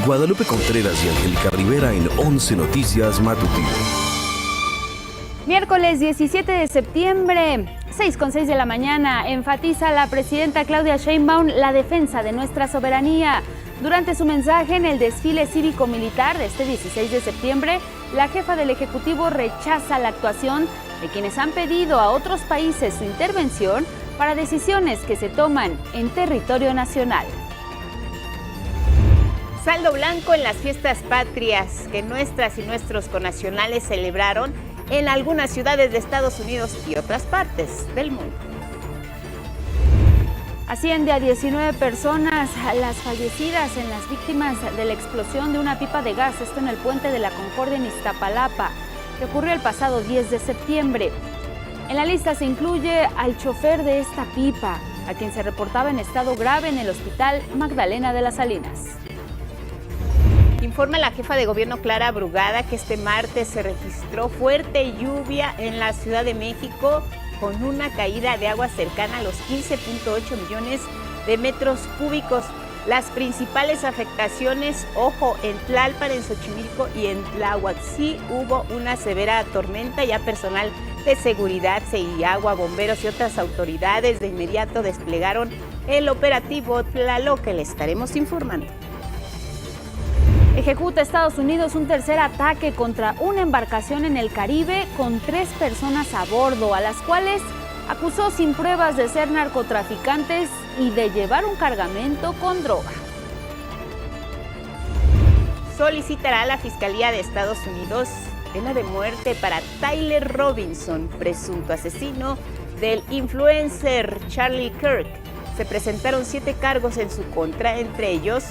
Guadalupe Contreras y Angélica Rivera en 11 Noticias Matutino. Miércoles 17 de septiembre, 6:06 de la mañana, enfatiza la presidenta Claudia Sheinbaum la defensa de nuestra soberanía. Durante su mensaje en el desfile cívico-militar de este 16 de septiembre, la jefa del Ejecutivo rechaza la actuación de quienes han pedido a otros países su intervención para decisiones que se toman en territorio nacional. Saldo blanco en las fiestas patrias que nuestras y nuestros connacionales celebraron en algunas ciudades de Estados Unidos y otras partes del mundo. Asciende a 19 personas las fallecidas en las víctimas de la explosión de una pipa de gas, esto en el puente de la Concordia en Iztapalapa, que ocurrió el pasado 10 de septiembre. En la lista se incluye al chofer de esta pipa, a quien se reportaba en estado grave en el Hospital Magdalena de las Salinas. Informa la jefa de gobierno Clara Brugada que este martes se registró fuerte lluvia en la Ciudad de México con una caída de agua cercana a los 15.8 millones de metros cúbicos. Las principales afectaciones, ojo, en Tlalpan, en Xochimilco y en Tláhuac. Sí hubo una severa tormenta, ya personal de seguridad, Agua, bomberos y otras autoridades de inmediato desplegaron el operativo Tlaloc, que le estaremos informando. Ejecuta Estados Unidos un tercer ataque contra una embarcación en el Caribe con 3 personas a bordo, a las cuales acusó sin pruebas de ser narcotraficantes y de llevar un cargamento con droga. Solicitará a la Fiscalía de Estados Unidos pena de muerte para Tyler Robinson, presunto asesino del influencer Charlie Kirk. Se presentaron 7 cargos en su contra, entre ellos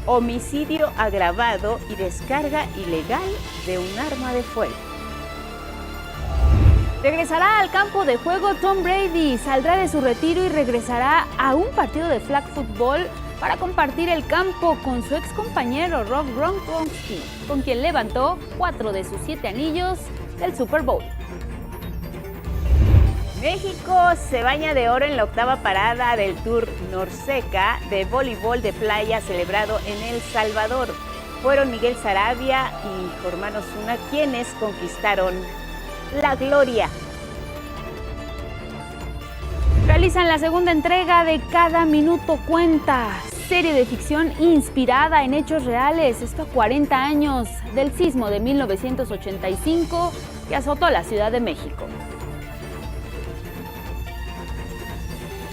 homicidio agravado y descarga ilegal de un arma de fuego. Regresará al campo de juego Tom Brady, saldrá de su retiro y regresará a un partido de flag football para compartir el campo con su ex compañero Rob Gronkowski, con quien levantó 4 de sus 7 anillos del Super Bowl. México se baña de oro en la 8ª parada del Tour Norseca de voleibol de playa celebrado en El Salvador. Fueron Miguel Saravia y Germán Osuna quienes conquistaron la gloria. Realizan la segunda entrega de Cada Minuto Cuenta, serie de ficción inspirada en hechos reales, esto a 40 años del sismo de 1985 que azotó la Ciudad de México.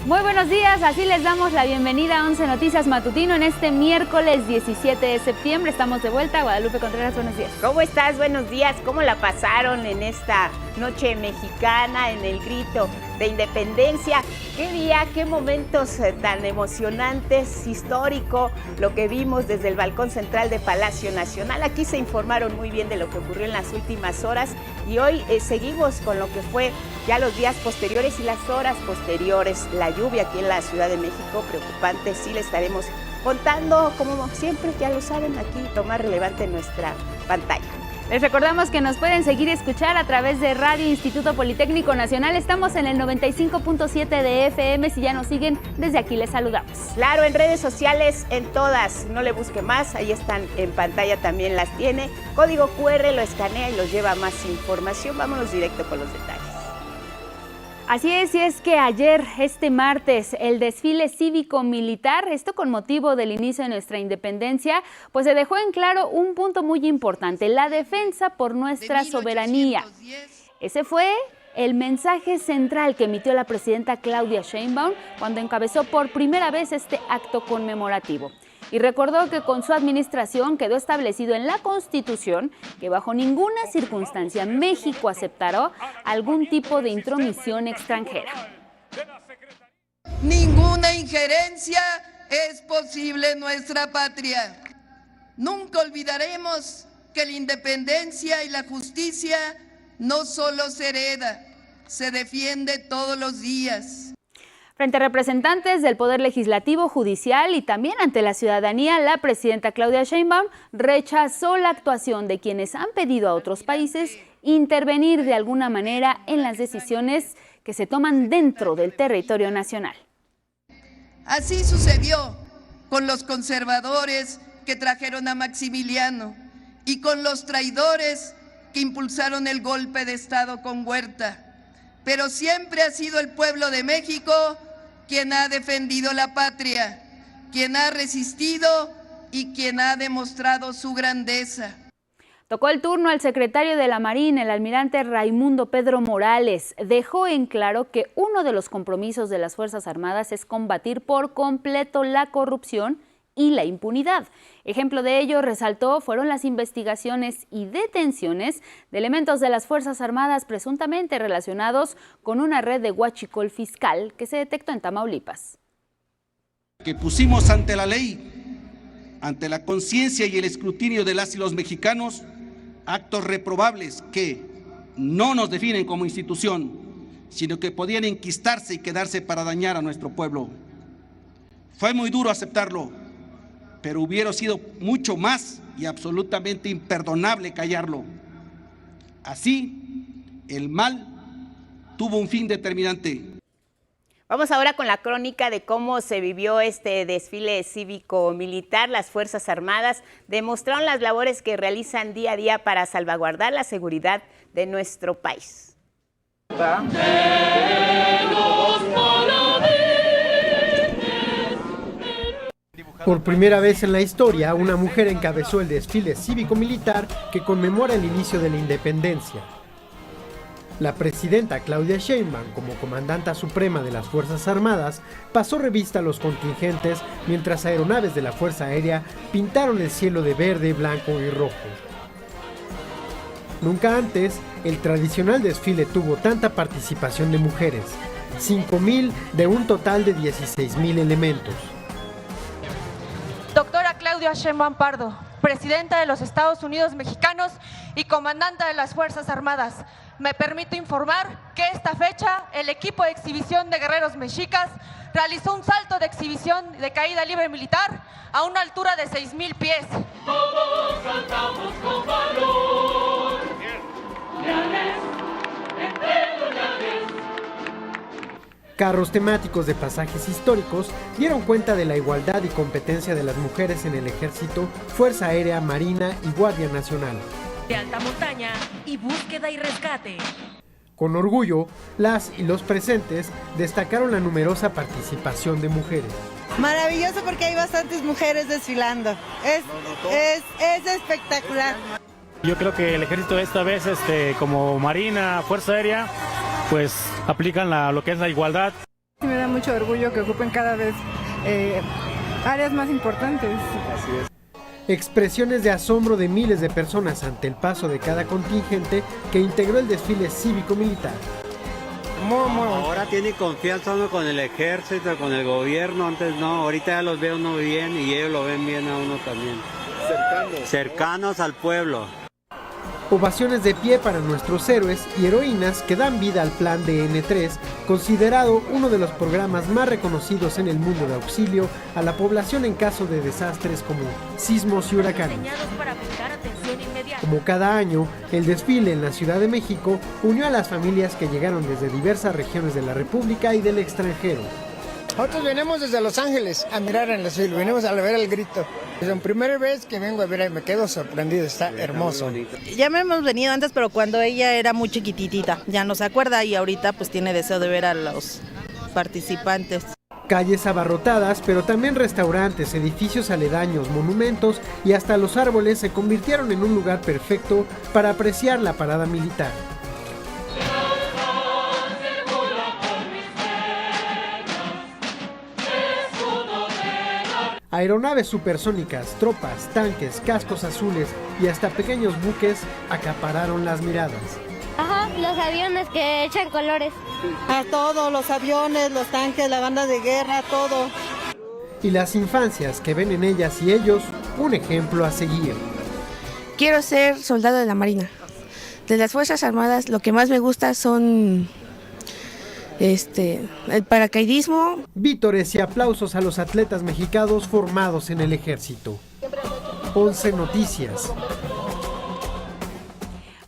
Muy buenos días, así les damos la bienvenida a 11 Noticias Matutino en este miércoles 17 de septiembre. Estamos de vuelta. Guadalupe Contreras, buenos días. ¿Cómo estás? Buenos días. ¿Cómo la pasaron en esta noche mexicana, en el grito de independencia? Qué día, qué momentos tan emocionantes, histórico, lo que vimos desde el balcón central de Palacio Nacional. Aquí se informaron muy bien de lo que ocurrió en las últimas horas y hoy seguimos con lo que fue ya los días posteriores y las horas posteriores. La lluvia aquí en la Ciudad de México, preocupante, sí le estaremos contando, como siempre, ya lo saben, aquí lo más relevante en nuestra pantalla. Les recordamos que nos pueden seguir y escuchar a través de Radio Instituto Politécnico Nacional. Estamos en el 95.7 de FM. Si ya nos siguen, desde aquí les saludamos. Claro, en redes sociales, en todas. No le busque más, ahí están en pantalla, también las tiene. Código QR, lo escanea y los lleva a más información. Vámonos directo con los detalles. Así es, y es que ayer, este martes, el desfile cívico-militar, esto con motivo del inicio de nuestra independencia, pues se dejó en claro un punto muy importante, la defensa por nuestra soberanía. Ese fue el mensaje central que emitió la presidenta Claudia Sheinbaum cuando encabezó por primera vez este acto conmemorativo. Y recordó que con su administración quedó establecido en la Constitución que bajo ninguna circunstancia México aceptará algún tipo de intromisión extranjera. Ninguna injerencia es posible en nuestra patria. Nunca olvidaremos que la independencia y la justicia no solo se hereda, se defiende todos los días. Frente a representantes del Poder Legislativo, Judicial y también ante la ciudadanía, la presidenta Claudia Sheinbaum rechazó la actuación de quienes han pedido a otros países intervenir de alguna manera en las decisiones que se toman dentro del territorio nacional. Así sucedió con los conservadores que trajeron a Maximiliano y con los traidores que impulsaron el golpe de Estado con Huerta. Pero siempre ha sido el pueblo de México quien ha defendido la patria, quien ha resistido y quien ha demostrado su grandeza. Tocó el turno al secretario de la Marina, el almirante Raimundo Pedro Morales. Dejó en claro que uno de los compromisos de las Fuerzas Armadas es combatir por completo la corrupción y la impunidad. Ejemplo de ello, resaltó, fueron las investigaciones y detenciones de elementos de las Fuerzas Armadas presuntamente relacionados con una red de huachicol fiscal que se detectó en Tamaulipas. Que pusimos ante la ley, ante la conciencia y el escrutinio de las y los mexicanos, actos reprobables que no nos definen como institución, sino que podían enquistarse y quedarse para dañar a nuestro pueblo. Fue muy duro aceptarlo, pero hubiera sido mucho más y absolutamente imperdonable callarlo. Así, el mal tuvo un fin determinante. Vamos ahora con la crónica de cómo se vivió este desfile cívico-militar. Las Fuerzas Armadas demostraron las labores que realizan día a día para salvaguardar la seguridad de nuestro país. Por primera vez en la historia, una mujer encabezó el desfile cívico-militar que conmemora el inicio de la independencia. La presidenta Claudia Sheinbaum, como comandanta suprema de las Fuerzas Armadas, pasó revista a los contingentes mientras aeronaves de la Fuerza Aérea pintaron el cielo de verde, blanco y rojo. Nunca antes, el tradicional desfile tuvo tanta participación de mujeres, 5,000 de un total de 16,000 elementos. Doctora Claudia Sheinbaum Pardo, presidenta de los Estados Unidos Mexicanos y comandante de las Fuerzas Armadas. Me permito informar que esta fecha el equipo de exhibición de guerreros mexicas realizó un salto de exhibición de caída libre militar a una altura de 6,000 pies. Todos saltamos con valor. Leales, entre leales. Carros temáticos de pasajes históricos dieron cuenta de la igualdad y competencia de las mujeres en el Ejército, Fuerza Aérea, Marina y Guardia Nacional. De alta montaña y búsqueda y rescate. Con orgullo, las y los presentes destacaron la numerosa participación de mujeres. Maravilloso porque hay bastantes mujeres desfilando. Es espectacular. Yo creo que el ejército esta vez, como Marina, Fuerza Aérea, pues aplican lo que es la igualdad. Me da mucho orgullo que ocupen cada vez áreas más importantes. Así es. Expresiones de asombro de miles de personas ante el paso de cada contingente que integró el desfile cívico-militar. Ahora tiene confianza uno con el ejército, con el gobierno, antes no, ahorita ya los ve uno bien y ellos lo ven bien a uno también. Cercanos al pueblo. Ovaciones de pie para nuestros héroes y heroínas que dan vida al Plan DN3, considerado uno de los programas más reconocidos en el mundo de auxilio a la población en caso de desastres como sismos y huracanes. Como cada año, el desfile en la Ciudad de México unió a las familias que llegaron desde diversas regiones de la República y del extranjero. Nosotros venimos desde Los Ángeles a mirar el desfile, venimos a ver el grito. Es la primera vez que vengo a ver y me quedo sorprendido, está hermoso. Ya me hemos venido antes, pero cuando ella era muy chiquititita, ya no se acuerda y ahorita pues tiene deseo de ver a los participantes. Calles abarrotadas, pero también restaurantes, edificios aledaños, monumentos y hasta los árboles se convirtieron en un lugar perfecto para apreciar la parada militar. Aeronaves supersónicas, tropas, tanques, cascos azules y hasta pequeños buques acapararon las miradas. Ajá, los aviones que echan colores. A todos, los aviones, los tanques, la banda de guerra, todo. Y las infancias que ven en ellas y ellos un ejemplo a seguir. Quiero ser soldado de la Marina. De las Fuerzas Armadas lo que más me gusta son el paracaidismo. Vítores y aplausos a los atletas mexicanos formados en el ejército. 11 Noticias.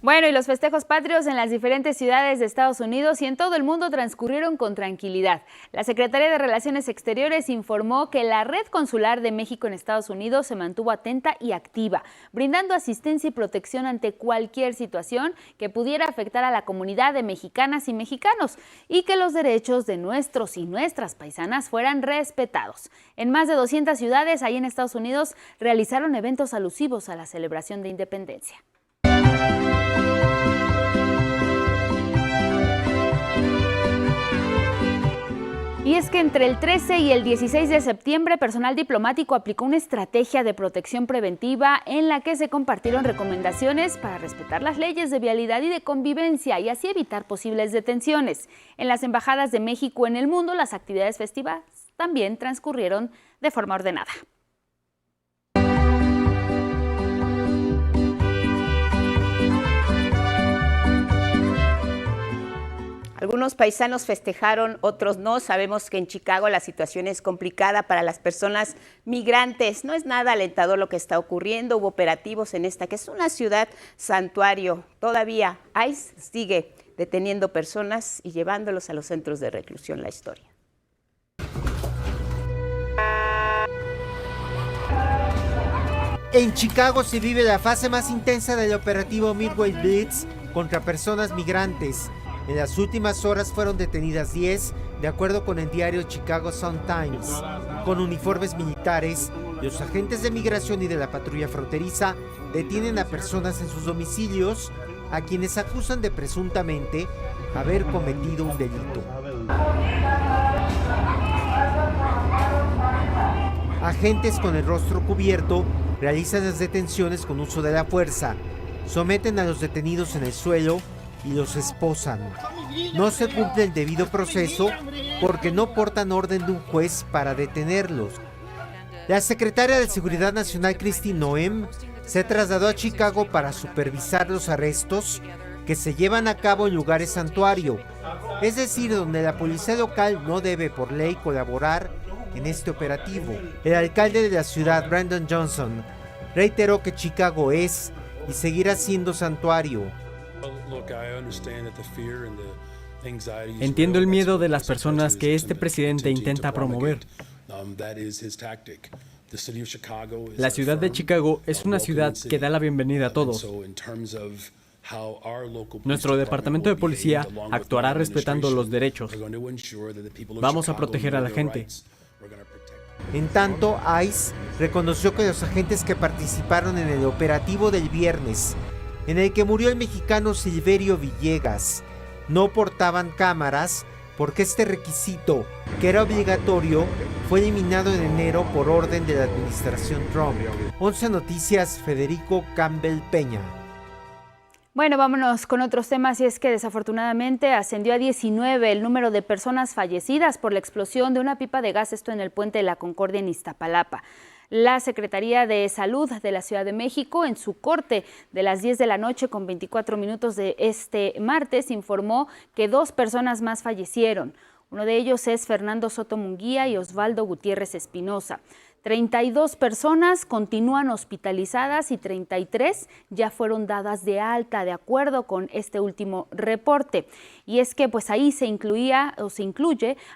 Bueno, y los festejos patrios en las diferentes ciudades de Estados Unidos y en todo el mundo transcurrieron con tranquilidad. La Secretaría de Relaciones Exteriores informó que la red consular de México en Estados Unidos se mantuvo atenta y activa, brindando asistencia y protección ante cualquier situación que pudiera afectar a la comunidad de mexicanas y mexicanos y que los derechos de nuestros y nuestras paisanas fueran respetados. En más de 200 ciudades ahí en Estados Unidos realizaron eventos alusivos a la celebración de independencia. Y es que entre el 13 y el 16 de septiembre, personal diplomático aplicó una estrategia de protección preventiva en la que se compartieron recomendaciones para respetar las leyes de vialidad y de convivencia y así evitar posibles detenciones. En las embajadas de México en el mundo, las actividades festivas también transcurrieron de forma ordenada. Algunos paisanos festejaron, otros no. Sabemos que en Chicago la situación es complicada para las personas migrantes. No es nada alentador lo que está ocurriendo. Hubo operativos en esta, que es una ciudad santuario. Todavía ICE sigue deteniendo personas y llevándolos a los centros de reclusión. La historia. En Chicago se vive la fase más intensa del operativo Midway Blitz contra personas migrantes. En las últimas horas fueron detenidas 10, de acuerdo con el diario Chicago Sun-Times. Con uniformes militares, los agentes de migración y de la patrulla fronteriza detienen a personas en sus domicilios, a quienes acusan de presuntamente haber cometido un delito. Agentes con el rostro cubierto realizan las detenciones con uso de la fuerza, someten a los detenidos en el suelo y los esposan. No se cumple el debido proceso porque no portan orden de un juez para detenerlos. La secretaria de Seguridad Nacional, Kristi Noem, se trasladó a Chicago para supervisar los arrestos que se llevan a cabo en lugares santuario, es decir, donde la policía local no debe por ley colaborar en este operativo. El alcalde de la ciudad, Brandon Johnson, reiteró que Chicago es y seguirá siendo santuario. Entiendo el miedo de las personas que este presidente intenta promover. La ciudad de Chicago es una ciudad que da la bienvenida a todos. Nuestro departamento de policía actuará respetando los derechos. Vamos a proteger a la gente. En tanto, ICE reconoció que los agentes que participaron en el operativo del viernes, en el que murió el mexicano Silverio Villegas, no portaban cámaras porque este requisito, que era obligatorio, fue eliminado en enero por orden de la administración Trump. 11 Noticias, Federico Campbell Peña. Bueno, vámonos con otros temas y es que desafortunadamente ascendió a 19 el número de personas fallecidas por la explosión de una pipa de gas, esto en el Puente de la Concordia en Iztapalapa. La Secretaría de Salud de la Ciudad de México, en su corte de las 10 de la noche con 24 minutos de este martes, informó que 2 personas más fallecieron. Uno de ellos es Fernando Soto Munguía y Osvaldo Gutiérrez Espinosa. 32 personas continúan hospitalizadas y 33 ya fueron dadas de alta, de acuerdo con este último reporte. Y es que pues ahí se incluye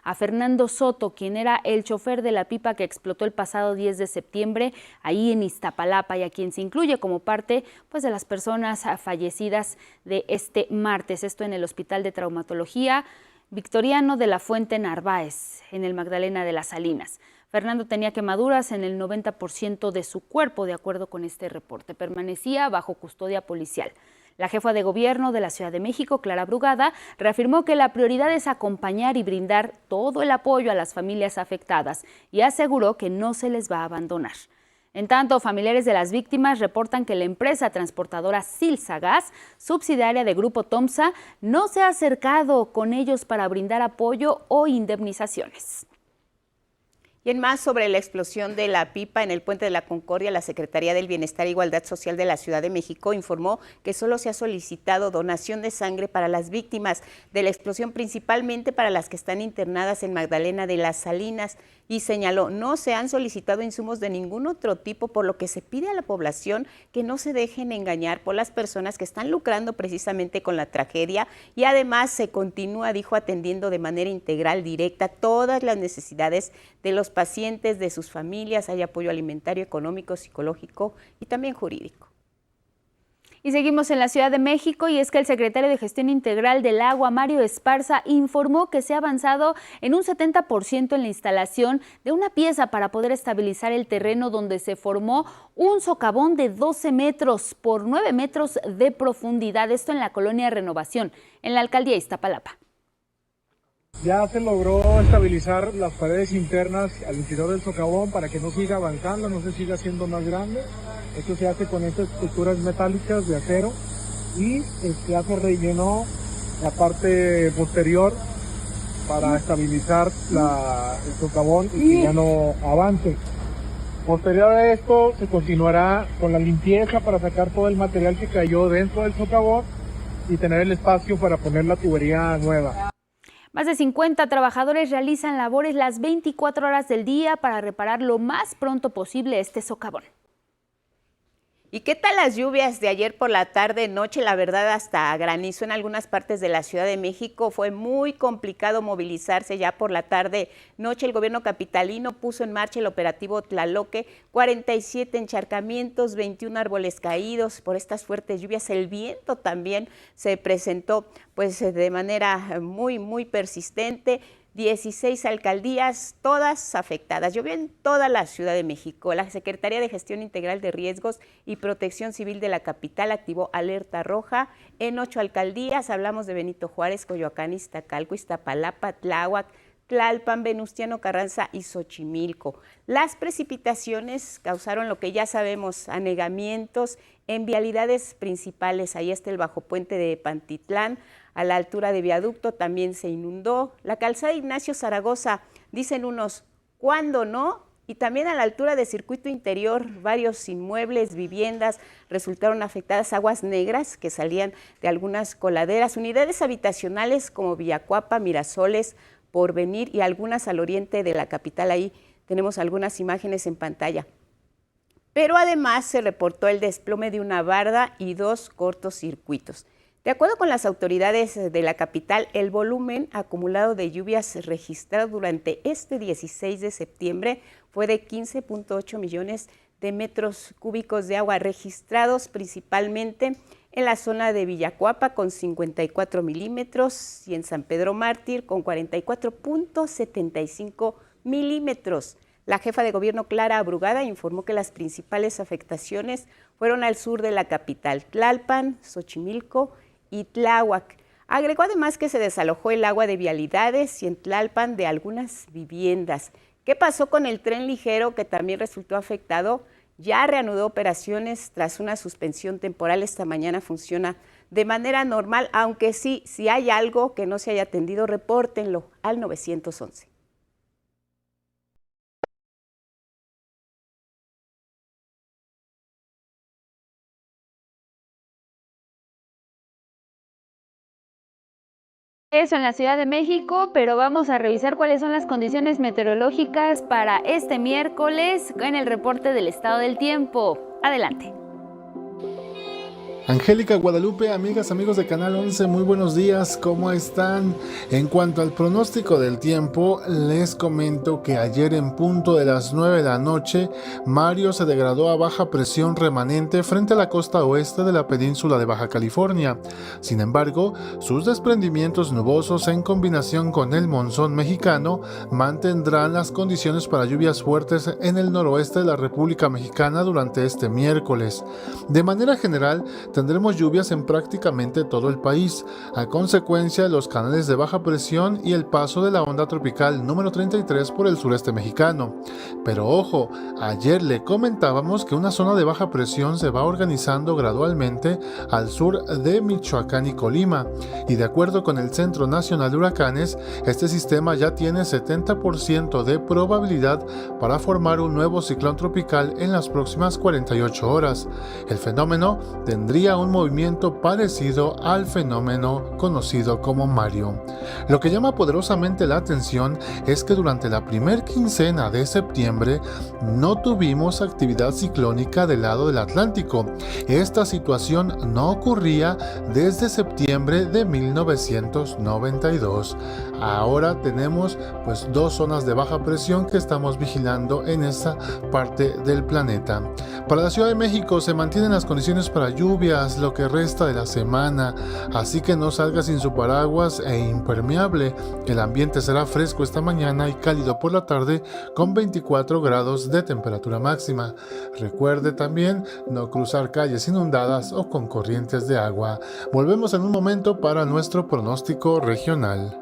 a Fernando Soto, quien era el chofer de la pipa que explotó el pasado 10 de septiembre ahí en Iztapalapa y a quien se incluye como parte pues de las personas fallecidas de este martes. Esto en el Hospital de Traumatología Victoriano de la Fuente Narváez, en el Magdalena de las Salinas. Fernando tenía quemaduras en el 90% de su cuerpo, de acuerdo con este reporte. Permanecía bajo custodia policial. La jefa de gobierno de la Ciudad de México, Clara Brugada, reafirmó que la prioridad es acompañar y brindar todo el apoyo a las familias afectadas y aseguró que no se les va a abandonar. En tanto, familiares de las víctimas reportan que la empresa transportadora Silsa Gas, subsidiaria de Grupo Tomsa, no se ha acercado con ellos para brindar apoyo o indemnizaciones. Y en más sobre la explosión de la pipa en el Puente de la Concordia, la Secretaría del Bienestar e Igualdad Social de la Ciudad de México informó que solo se ha solicitado donación de sangre para las víctimas de la explosión, principalmente para las que están internadas en Magdalena de las Salinas, y señaló, no se han solicitado insumos de ningún otro tipo, por lo que se pide a la población que no se dejen engañar por las personas que están lucrando precisamente con la tragedia, y además se continúa, dijo, atendiendo de manera integral, directa, todas las necesidades de los pacientes, de sus familias. Hay apoyo alimentario, económico, psicológico y también jurídico. Y seguimos en la Ciudad de México, y es que el secretario de Gestión Integral del Agua, Mario Esparza, informó que se ha avanzado en un 70% en la instalación de una pieza para poder estabilizar el terreno donde se formó un socavón de 12 metros por 9 metros de profundidad, esto en la colonia Renovación, en la alcaldía Iztapalapa. Ya se logró estabilizar las paredes internas al interior del socavón para que no siga avanzando, no se siga haciendo más grande. Esto se hace con estas estructuras metálicas de acero y ya se rellenó la parte posterior para estabilizar el socavón y que ya no avance. Posterior a esto se continuará con la limpieza para sacar todo el material que cayó dentro del socavón y tener el espacio para poner la tubería nueva. Más de 50 trabajadores realizan labores las 24 horas del día para reparar lo más pronto posible este socavón. ¿Y qué tal las lluvias de ayer por la tarde, noche? La verdad, hasta granizo en algunas partes de la Ciudad de México. Fue muy complicado movilizarse ya por la tarde, noche. El gobierno capitalino puso en marcha el operativo Tlaloque, 47 encharcamientos, 21 árboles caídos por estas fuertes lluvias. El viento también se presentó pues de manera muy persistente. 16 alcaldías, todas afectadas. Llovió en toda la Ciudad de México. La Secretaría de Gestión Integral de Riesgos y Protección Civil de la capital activó alerta roja en 8 alcaldías. Hablamos de Benito Juárez, Coyoacán, Iztacalco, Iztapalapa, Tláhuac, Tlalpan, Venustiano Carranza y Xochimilco. Las precipitaciones causaron lo que ya sabemos, anegamientos en vialidades principales. Ahí está el bajo puente de Pantitlán, a la altura de Viaducto también se inundó. La calzada Ignacio Zaragoza, dicen unos, ¿cuándo no? Y también a la altura de Circuito Interior, varios inmuebles, viviendas resultaron afectadas, aguas negras que salían de algunas coladeras, unidades habitacionales como Villacuapa, Mirasoles, Porvenir y algunas al oriente de la capital. Ahí tenemos algunas imágenes en pantalla. Pero además se reportó el desplome de una barda y 2 cortocircuitos. De acuerdo con las autoridades de la capital, el volumen acumulado de lluvias registrado durante este 16 de septiembre fue de 15.8 millones de metros cúbicos de agua, registrados principalmente en la zona de Villacuapa con 54 milímetros y en San Pedro Mártir con 44.75 milímetros. La jefa de gobierno, Clara Brugada, informó que las principales afectaciones fueron al sur de la capital, Tlalpan, Xochimilco y Tláhuac. Agregó además que se desalojó el agua de vialidades y en Tlalpan de algunas viviendas. ¿Qué pasó con el tren ligero que también resultó afectado? Ya reanudó operaciones tras una suspensión temporal. Esta mañana funciona de manera normal, aunque sí, si hay algo que no se haya atendido, repórtenlo al 911. Eso en la Ciudad de México, pero vamos a revisar cuáles son las condiciones meteorológicas para este miércoles en el reporte del estado del tiempo. Adelante. Angélica, Guadalupe, amigas, amigos de Canal 11, muy buenos días, ¿cómo están? En cuanto al pronóstico del tiempo, les comento que ayer en punto de las 9 de la noche, Mario se degradó a baja presión remanente frente a la costa oeste de la península de Baja California. Sin embargo, sus desprendimientos nubosos en combinación con el monzón mexicano mantendrán las condiciones para lluvias fuertes en el noroeste de la República Mexicana durante este miércoles. De manera general, tendremos lluvias en prácticamente todo el país, a consecuencia de los canales de baja presión y el paso de la onda tropical número 33 por el sureste mexicano. Pero ojo, ayer le comentábamos que una zona de baja presión se va organizando gradualmente al sur de Michoacán y Colima, y de acuerdo con el Centro Nacional de Huracanes, este sistema ya tiene 70% de probabilidad para formar un nuevo ciclón tropical en las próximas 48 horas. El fenómeno tendría un movimiento parecido al fenómeno conocido como Mario. Lo que llama poderosamente la atención es que durante la primer quincena de septiembre no tuvimos actividad ciclónica del lado del Atlántico. Esta situación no ocurría desde septiembre de 1992. Ahora tenemos pues dos zonas de baja presión que estamos vigilando en esta parte del planeta. Para la Ciudad de México se mantienen las condiciones para lluvias lo que resta de la semana, así que no salga sin su paraguas e impermeable. El ambiente será fresco esta mañana y cálido por la tarde con 24 grados de temperatura máxima. Recuerde también no cruzar calles inundadas o con corrientes de agua. Volvemos en un momento para nuestro pronóstico regional.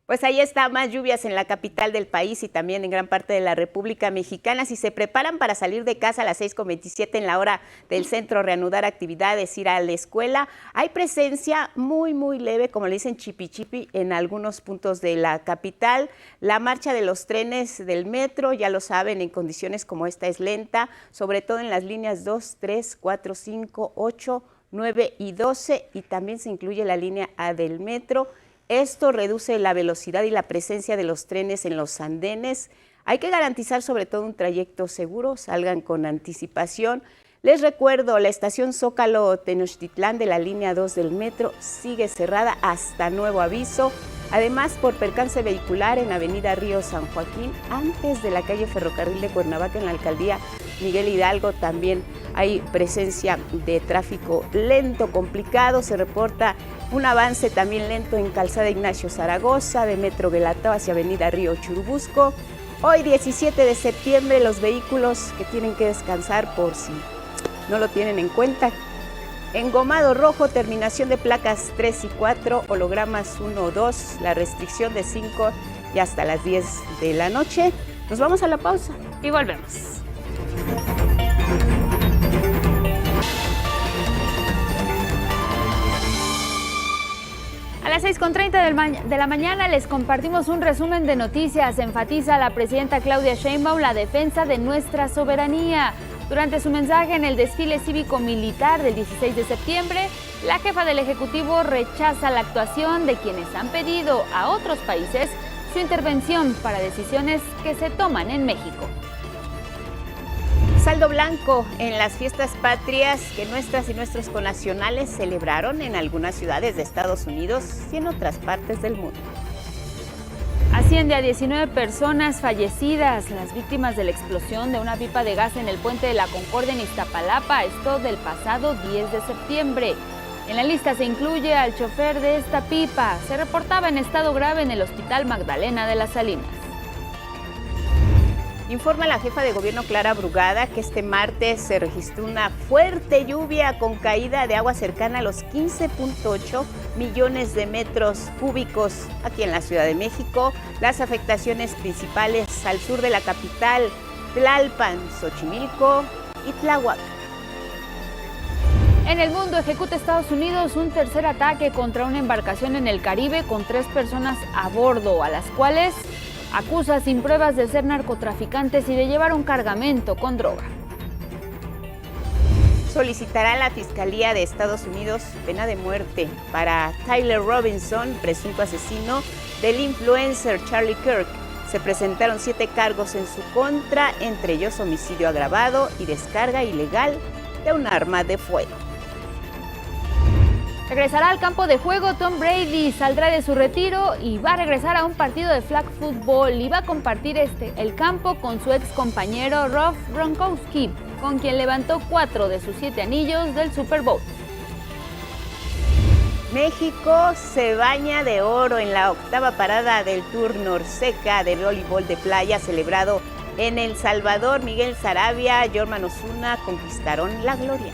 Pues ahí está, más lluvias en la capital del país y también en gran parte de la República Mexicana. Si se preparan para salir de casa a las 6:27 en la hora del centro, reanudar actividades, ir a la escuela, hay presencia muy leve, como le dicen chipi en algunos puntos de la capital. La marcha de los trenes del metro, ya lo saben, en condiciones como esta es lenta, sobre todo en las líneas 2, 3, 4, 5, 8, 9 y 12, y también se incluye la línea A del metro. Esto reduce la velocidad y la presencia de los trenes en los andenes. Hay que garantizar sobre todo un trayecto seguro, salgan con anticipación. Les recuerdo, la estación Zócalo Tenochtitlán de la línea 2 del metro sigue cerrada hasta nuevo aviso. Además, por percance vehicular en Avenida Río San Joaquín, antes de la calle Ferrocarril de Cuernavaca en la alcaldía Miguel Hidalgo, también hay presencia de tráfico lento, complicado. Se reporta un avance también lento en Calzada Ignacio Zaragoza, de Metro Guelatao hacia Avenida Río Churubusco. Hoy, 17 de septiembre, los vehículos que tienen que descansar, por si no lo tienen en cuenta: engomado rojo, terminación de placas 3 y 4, hologramas 1 o 2, la restricción de 5 y hasta las 10 de la noche. Nos vamos a la pausa y volvemos. A las 6:30 de la mañana les compartimos un resumen de noticias. Enfatiza la presidenta Claudia Sheinbaum la defensa de nuestra soberanía. Durante su mensaje en el desfile cívico-militar del 16 de septiembre, la jefa del Ejecutivo rechaza la actuación de quienes han pedido a otros países su intervención para decisiones que se toman en México. Saldo blanco en las fiestas patrias que nuestras y nuestros connacionales celebraron en algunas ciudades de Estados Unidos y en otras partes del mundo. Asciende a 19 personas fallecidas, las víctimas de la explosión de una pipa de gas en el Puente de la Concordia en Iztapalapa, esto del pasado 10 de septiembre. En la lista se incluye al chofer de esta pipa. Se reportaba en estado grave en el Hospital Magdalena de las Salinas. Informa la jefa de gobierno Clara Brugada que este martes se registró una fuerte lluvia con caída de agua cercana a los 15.8 millones de metros cúbicos aquí en la Ciudad de México. Las afectaciones principales al sur de la capital, Tlalpan, Xochimilco y Tláhuac. En el mundo, ejecuta Estados Unidos un tercer ataque contra una embarcación en el Caribe con 3 personas a bordo, a las cuales acusa sin pruebas de ser narcotraficantes y de llevar un cargamento con droga. Solicitará a la Fiscalía de Estados Unidos pena de muerte para Tyler Robinson, presunto asesino del influencer Charlie Kirk. Se presentaron 7 cargos en su contra, entre ellos homicidio agravado y descarga ilegal de un arma de fuego. Regresará al campo de juego Tom Brady, saldrá de su retiro y va a regresar a un partido de flag football y va a compartir el campo con su ex compañero Rob Gronkowski, con quien levantó 4 de sus 7 anillos del Super Bowl. México se baña de oro en la 8ª parada del Tour Norseca de voleibol de playa celebrado en El Salvador. Miguel Sarabia, Jorman Osuna conquistaron la gloria.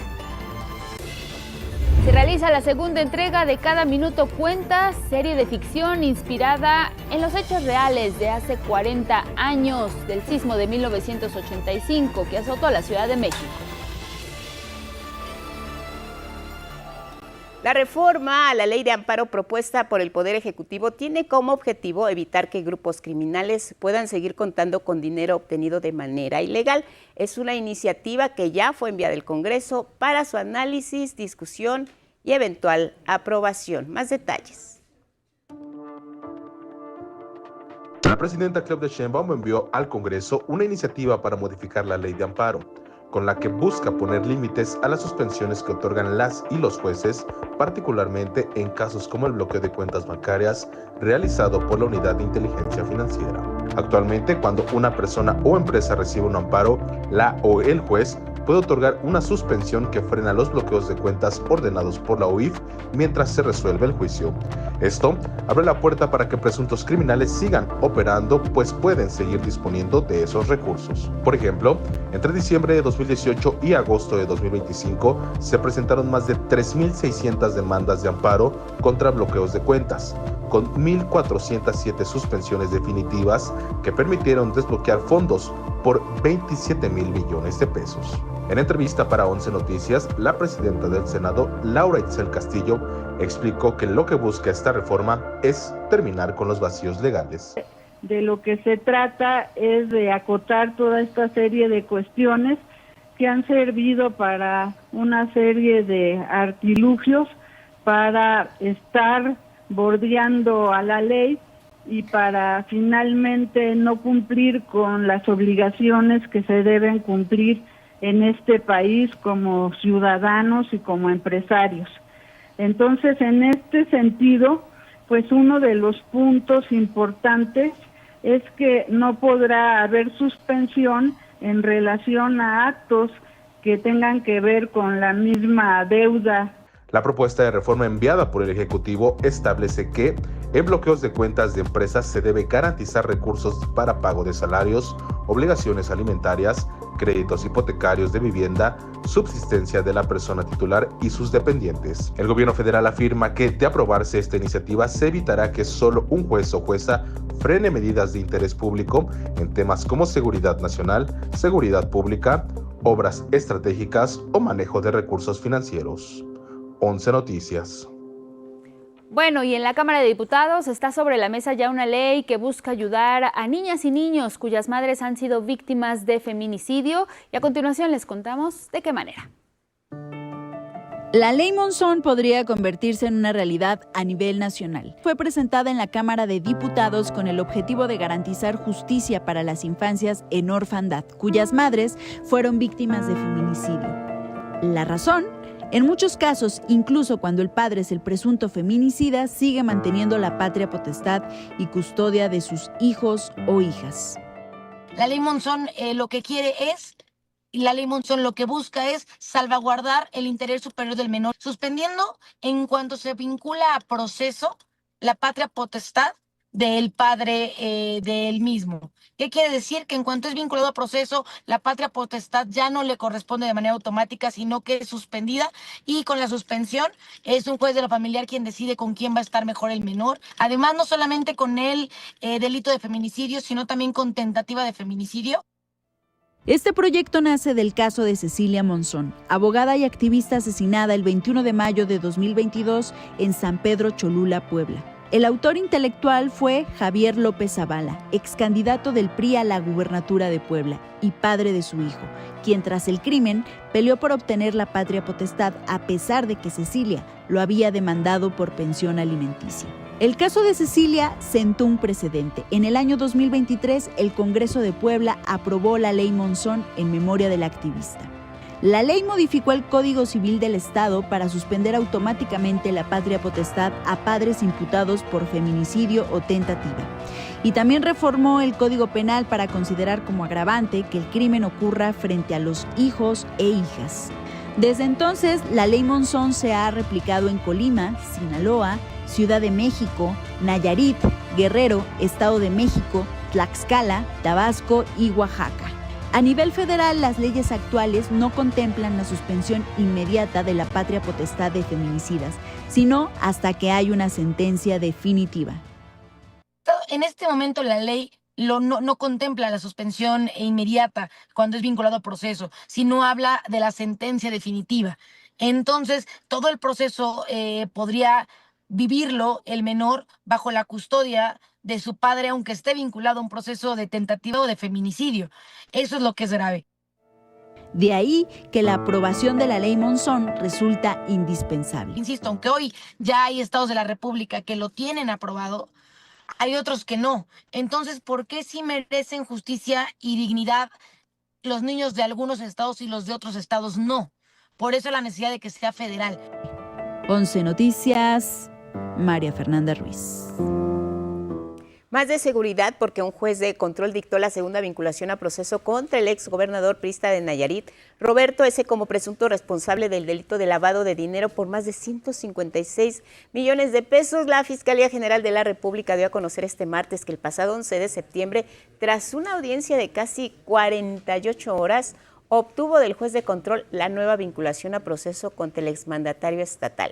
Se realiza la segunda entrega de Cada Minuto Cuenta, serie de ficción inspirada en los hechos reales de hace 40 años del sismo de 1985 que azotó a la Ciudad de México. La reforma a la ley de amparo propuesta por el Poder Ejecutivo tiene como objetivo evitar que grupos criminales puedan seguir contando con dinero obtenido de manera ilegal. Es una iniciativa que ya fue enviada al Congreso para su análisis, discusión y eventual aprobación. Más detalles. La presidenta Claudia Sheinbaum envió al Congreso una iniciativa para modificar la ley de amparo, con la que busca poner límites a las suspensiones que otorgan las y los jueces, particularmente en casos como el bloqueo de cuentas bancarias realizado por la Unidad de Inteligencia Financiera. Actualmente, cuando una persona o empresa recibe un amparo, la o el juez puede otorgar una suspensión que frena los bloqueos de cuentas ordenados por la UIF mientras se resuelve el juicio. Esto abre la puerta para que presuntos criminales sigan operando, pues pueden seguir disponiendo de esos recursos. Por ejemplo, entre diciembre de 2018 y agosto de 2025 se presentaron más de 3.600 demandas de amparo contra bloqueos de cuentas, con 1.407 suspensiones definitivas que permitieron desbloquear fondos por 27,000 millones de pesos. En entrevista para 11 Noticias, la presidenta del Senado, Laura Itzel Castillo, explicó que lo que busca esta reforma es terminar con los vacíos legales. De lo que se trata es de acotar toda esta serie de cuestiones que han servido para una serie de artilugios para estar bordeando a la ley y para finalmente no cumplir con las obligaciones que se deben cumplir en este país como ciudadanos y como empresarios. Entonces, en este sentido, pues uno de los puntos importantes es que no podrá haber suspensión en relación a actos que tengan que ver con la misma deuda. La propuesta de reforma enviada por el Ejecutivo establece que en bloqueos de cuentas de empresas se debe garantizar recursos para pago de salarios, obligaciones alimentarias, créditos hipotecarios de vivienda, subsistencia de la persona titular y sus dependientes. El gobierno federal afirma que, de aprobarse esta iniciativa, se evitará que solo un juez o jueza frene medidas de interés público en temas como seguridad nacional, seguridad pública, obras estratégicas o manejo de recursos financieros. 11 Noticias. Bueno, y en la Cámara de Diputados está sobre la mesa ya una ley que busca ayudar a niñas y niños cuyas madres han sido víctimas de feminicidio, y a continuación les contamos de qué manera. La ley Monzón podría convertirse en una realidad a nivel nacional. Fue presentada en la Cámara de Diputados con el objetivo de garantizar justicia para las infancias en orfandad, cuyas madres fueron víctimas de feminicidio. La razón: en muchos casos, incluso cuando el padre es el presunto feminicida, sigue manteniendo la patria potestad y custodia de sus hijos o hijas. La ley Monzón lo que quiere es, y la ley Monzón lo que busca es salvaguardar el interés superior del menor, suspendiendo en cuanto se vincula a proceso la patria potestad del padre de él mismo. ¿Qué quiere decir? Que en cuanto es vinculado a proceso, la patria potestad ya no le corresponde de manera automática, sino que es suspendida, y con la suspensión es un juez de lo familiar quien decide con quién va a estar mejor el menor. Además, no solamente con el delito de feminicidio, sino también con tentativa de feminicidio. Este proyecto nace del caso de Cecilia Monzón, abogada y activista asesinada el 21 de mayo de 2022 en San Pedro Cholula, Puebla. El autor intelectual fue Javier López Zavala, ex candidato del PRI a la gubernatura de Puebla y padre de su hijo, quien tras el crimen peleó por obtener la patria potestad a pesar de que Cecilia lo había demandado por pensión alimenticia. El caso de Cecilia sentó un precedente. En el año 2023, el Congreso de Puebla aprobó la ley Monzón en memoria del activista. La ley modificó el Código Civil del Estado para suspender automáticamente la patria potestad a padres imputados por feminicidio o tentativa. Y también reformó el Código Penal para considerar como agravante que el crimen ocurra frente a los hijos e hijas. Desde entonces, la Ley Monzón se ha replicado en Colima, Sinaloa, Ciudad de México, Nayarit, Guerrero, Estado de México, Tlaxcala, Tabasco y Oaxaca. A nivel federal, las leyes actuales no contemplan la suspensión inmediata de la patria potestad de feminicidas, sino hasta que hay una sentencia definitiva. En este momento la ley no contempla la suspensión inmediata cuando es vinculado a proceso, sino habla de la sentencia definitiva. Entonces, todo el proceso podría vivirlo el menor bajo la custodia de su padre, aunque esté vinculado a un proceso de tentativa o de feminicidio. Eso es lo que es grave. De ahí que la aprobación de la Ley Monzón resulta indispensable. Insisto, aunque hoy ya hay estados de la República que lo tienen aprobado, hay otros que no. Entonces, ¿por qué sí merecen justicia y dignidad los niños de algunos estados y los de otros estados no? Por eso la necesidad de que sea federal. 11 Noticias, María Fernanda Ruiz. Más de seguridad porque un juez de control dictó la segunda vinculación a proceso contra el exgobernador priista de Nayarit, Roberto S., como presunto responsable del delito de lavado de dinero por más de 156 millones de pesos. La Fiscalía General de la República dio a conocer este martes que el pasado 11 de septiembre, tras una audiencia de casi 48 horas, obtuvo del juez de control la nueva vinculación a proceso contra el exmandatario estatal.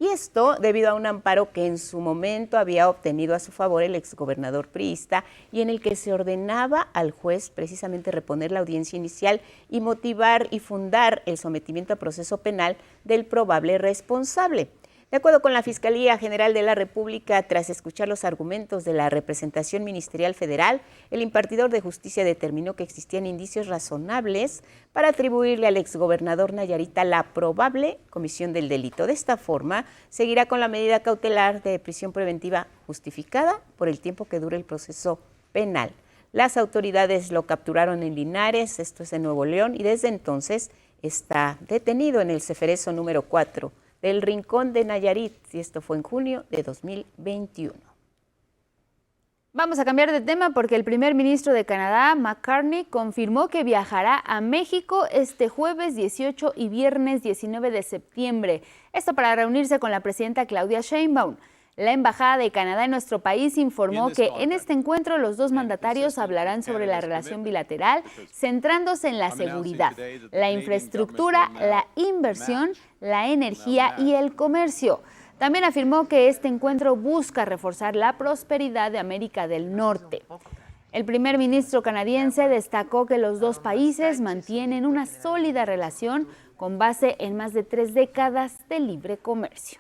Y esto debido a un amparo que en su momento había obtenido a su favor el exgobernador priista y en el que se ordenaba al juez precisamente reponer la audiencia inicial y motivar y fundar el sometimiento a proceso penal del probable responsable. De acuerdo con la Fiscalía General de la República, tras escuchar los argumentos de la representación ministerial federal, el impartidor de justicia determinó que existían indicios razonables para atribuirle al exgobernador nayarita la probable comisión del delito. De esta forma, seguirá con la medida cautelar de prisión preventiva justificada por el tiempo que dure el proceso penal. Las autoridades lo capturaron en Linares, esto es en Nuevo León, y desde entonces está detenido en el Ceferezo número 4. Del Rincón de Nayarit, y esto fue en junio de 2021. Vamos a cambiar de tema porque el primer ministro de Canadá, McCartney, confirmó que viajará a México este jueves 18 y viernes 19 de septiembre. Esto para reunirse con la presidenta Claudia Sheinbaum. La Embajada de Canadá en nuestro país informó que en este encuentro los dos mandatarios hablarán sobre la relación bilateral, centrándose en la seguridad, la infraestructura, la inversión, la energía y el comercio. También afirmó que este encuentro busca reforzar la prosperidad de América del Norte. El primer ministro canadiense destacó que los dos países mantienen una sólida relación con base en más de 3 décadas de libre comercio.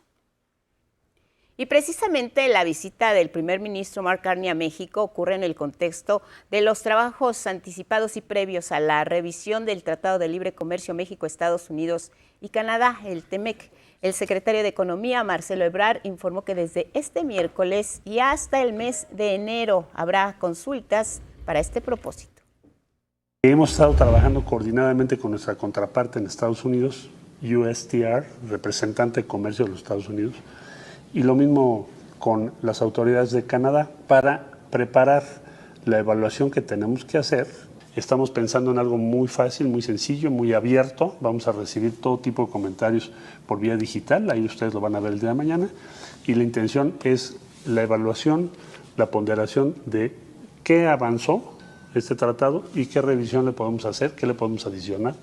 Y precisamente la visita del primer ministro Mark Carney a México ocurre en el contexto de los trabajos anticipados y previos a la revisión del Tratado de Libre Comercio México, Estados Unidos y Canadá, el TEMEC. El secretario de Economía, Marcelo Ebrard, informó que desde este miércoles y hasta el mes de enero habrá consultas para este propósito. Hemos estado trabajando coordinadamente con nuestra contraparte en Estados Unidos, USTR, representante de comercio de los Estados Unidos, y lo mismo con las autoridades de Canadá para preparar la evaluación que tenemos que hacer. Estamos pensando en algo muy fácil, muy sencillo, muy abierto. Vamos a recibir todo tipo de comentarios por vía digital, ahí ustedes lo van a ver el día de mañana. Y la intención es la evaluación, la ponderación de qué avanzó este tratado y qué revisión le podemos hacer, qué le podemos adicionar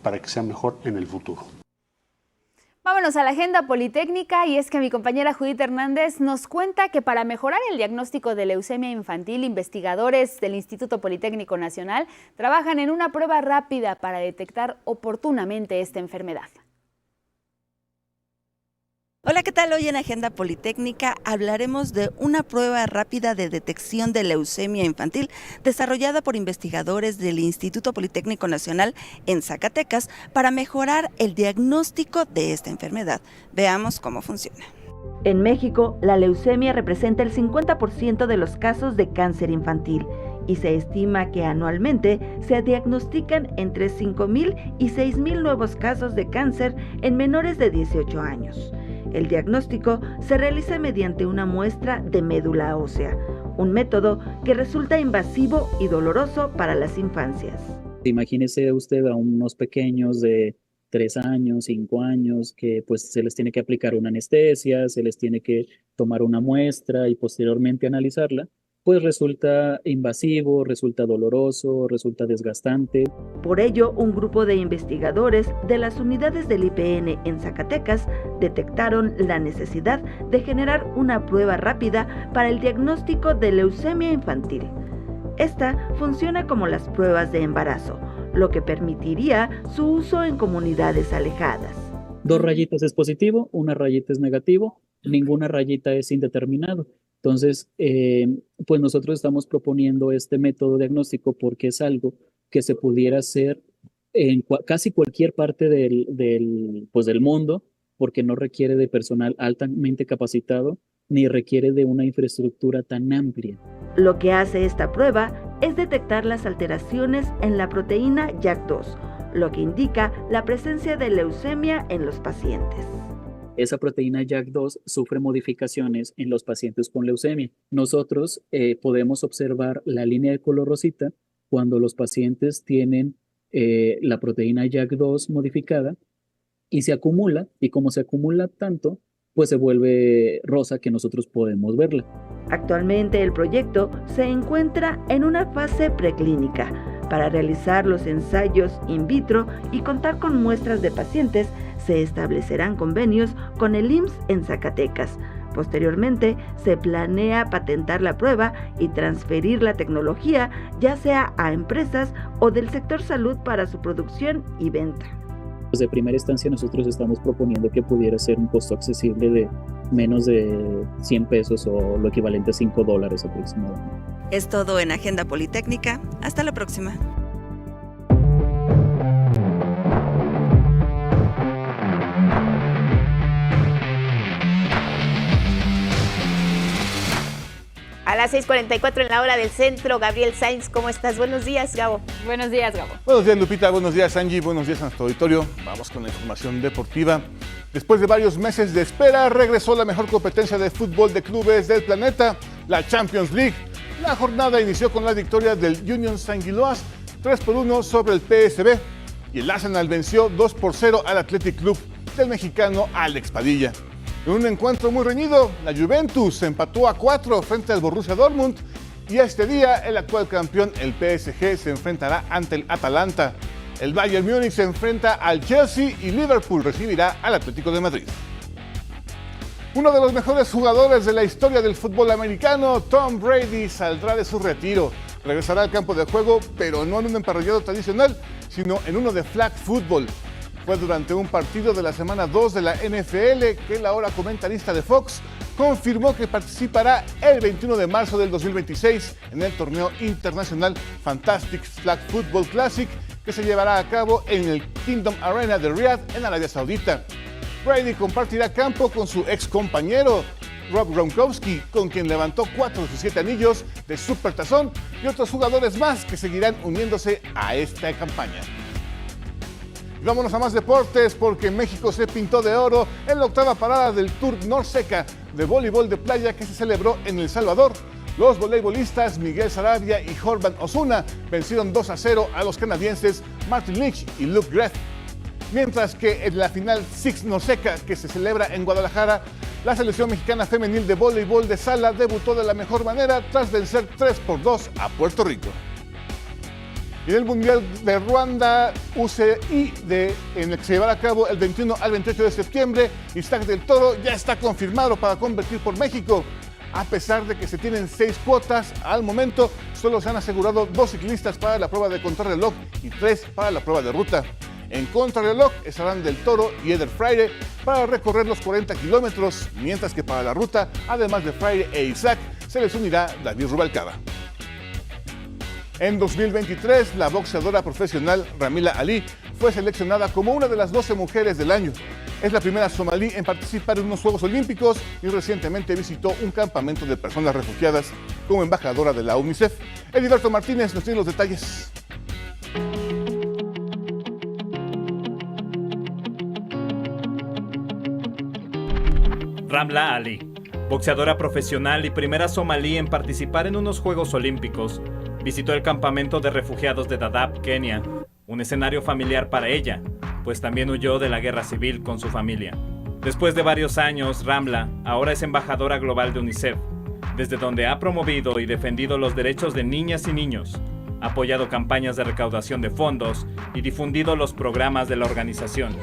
para que sea mejor en el futuro. Vámonos a la agenda politécnica y es que mi compañera Judith Hernández nos cuenta que para mejorar el diagnóstico de leucemia infantil, investigadores del Instituto Politécnico Nacional trabajan en una prueba rápida para detectar oportunamente esta enfermedad. Hola, ¿qué tal? Hoy en Agenda Politécnica hablaremos de una prueba rápida de detección de leucemia infantil desarrollada por investigadores del Instituto Politécnico Nacional en Zacatecas para mejorar el diagnóstico de esta enfermedad. Veamos cómo funciona. En México, la leucemia representa el 50% de los casos de cáncer infantil y se estima que anualmente se diagnostican entre 5,000 y 6,000 nuevos casos de cáncer en menores de 18 años. El diagnóstico se realiza mediante una muestra de médula ósea, un método que resulta invasivo y doloroso para las infancias. Imagínese usted a unos pequeños de 3 años, 5 años, que pues se les tiene que aplicar una anestesia, se les tiene que tomar una muestra y posteriormente analizarla, pues resulta invasivo, resulta doloroso, resulta desgastante. Por ello, un grupo de investigadores de las unidades del IPN en Zacatecas detectaron la necesidad de generar una prueba rápida para el diagnóstico de leucemia infantil. Esta funciona como las pruebas de embarazo, lo que permitiría su uso en comunidades alejadas. 2 rayitas es positivo, 1 rayita es negativo, ninguna rayita es indeterminado. Entonces, pues nosotros estamos proponiendo este método diagnóstico porque es algo que se pudiera hacer en casi cualquier parte del mundo, porque no requiere de personal altamente capacitado ni requiere de una infraestructura tan amplia. Lo que hace esta prueba es detectar las alteraciones en la proteína JAK2, lo que indica la presencia de leucemia en los pacientes. Esa proteína JAK2 sufre modificaciones en los pacientes con leucemia. Nosotros podemos observar la línea de color rosita cuando los pacientes tienen la proteína JAK2 modificada y se acumula, y como se acumula tanto, pues se vuelve rosa que nosotros podemos verla. Actualmente el proyecto se encuentra en una fase preclínica para realizar los ensayos in vitro y contar con muestras de pacientes. Se establecerán convenios con el IMSS en Zacatecas. Posteriormente, se planea patentar la prueba y transferir la tecnología, ya sea a empresas o del sector salud para su producción y venta. Pues de primera instancia nosotros estamos proponiendo que pudiera ser un costo accesible de menos de 100 pesos o lo equivalente a $5 aproximadamente. Es todo en Agenda Politécnica. Hasta la próxima. A las 6:44 en la hora del centro, Gabriel Sainz, ¿cómo estás? Buenos días, Gabo. Buenos días, Gabo. Buenos días, Lupita. Buenos días, Angie. Buenos días a nuestro auditorio. Vamos con la información deportiva. Después de varios meses de espera, regresó la mejor competencia de fútbol de clubes del planeta, la Champions League. La jornada inició con la victoria del Union Saint-Gilloise 3-1 sobre el PSV y el Arsenal venció 2-0 al Athletic Club del mexicano Alex Padilla. En un encuentro muy reñido, la Juventus empató a 4 frente al Borussia Dortmund y este día el actual campeón, el PSG, se enfrentará ante el Atalanta. El Bayern Múnich se enfrenta al Chelsea y Liverpool recibirá al Atlético de Madrid. Uno de los mejores jugadores de la historia del fútbol americano, Tom Brady, saldrá de su retiro. Regresará al campo de juego, pero no en un emparrillado tradicional, sino en uno de flag football. Fue durante un partido de la semana 2 de la NFL que el ahora comentarista de Fox confirmó que participará el 21 de marzo del 2026 en el torneo internacional Fantastic Flag Football Classic que se llevará a cabo en el Kingdom Arena de Riyadh en Arabia Saudita. Brady compartirá campo con su ex compañero Rob Gronkowski, con quien levantó 4 de sus 7 anillos de Supertazón, y otros jugadores más que seguirán uniéndose a esta campaña. Y vámonos a más deportes porque México se pintó de oro en la octava parada del Tour Norseca de voleibol de playa que se celebró en El Salvador. Los voleibolistas Miguel Sarabia y Jorban Osuna vencieron 2-0 a los canadienses Martin Leach y Luke Greff. Mientras que en la final Six Norseca que se celebra en Guadalajara, la selección mexicana femenil de voleibol de sala debutó de la mejor manera tras vencer 3-2 a Puerto Rico. Y en el Mundial de Ruanda UCI en el que se llevará a cabo el 21 al 28 de septiembre, Isaac del Toro ya está confirmado para competir por México. A pesar de que se tienen 6 cuotas, al momento solo se han asegurado 2 ciclistas para la prueba de contrarreloj y 3 para la prueba de ruta. En contrarreloj estarán Del Toro y Eder Freire para recorrer los 40 kilómetros, mientras que para la ruta, además de Freire e Isaac, se les unirá David Rubalcaba. En 2023, la boxeadora profesional Ramila Ali fue seleccionada como una de las 12 mujeres del año. Es la primera somalí en participar en unos Juegos Olímpicos y recientemente visitó un campamento de personas refugiadas como embajadora de la UNICEF. Heriberto Martínez nos tiene los detalles. Ramla Ali, boxeadora profesional y primera somalí en participar en unos Juegos Olímpicos, visitó el campamento de refugiados de Dadaab, Kenia, un escenario familiar para ella, pues también huyó de la guerra civil con su familia. Después de varios años, Ramla ahora es embajadora global de UNICEF, desde donde ha promovido y defendido los derechos de niñas y niños, apoyado campañas de recaudación de fondos y difundido los programas de la organización.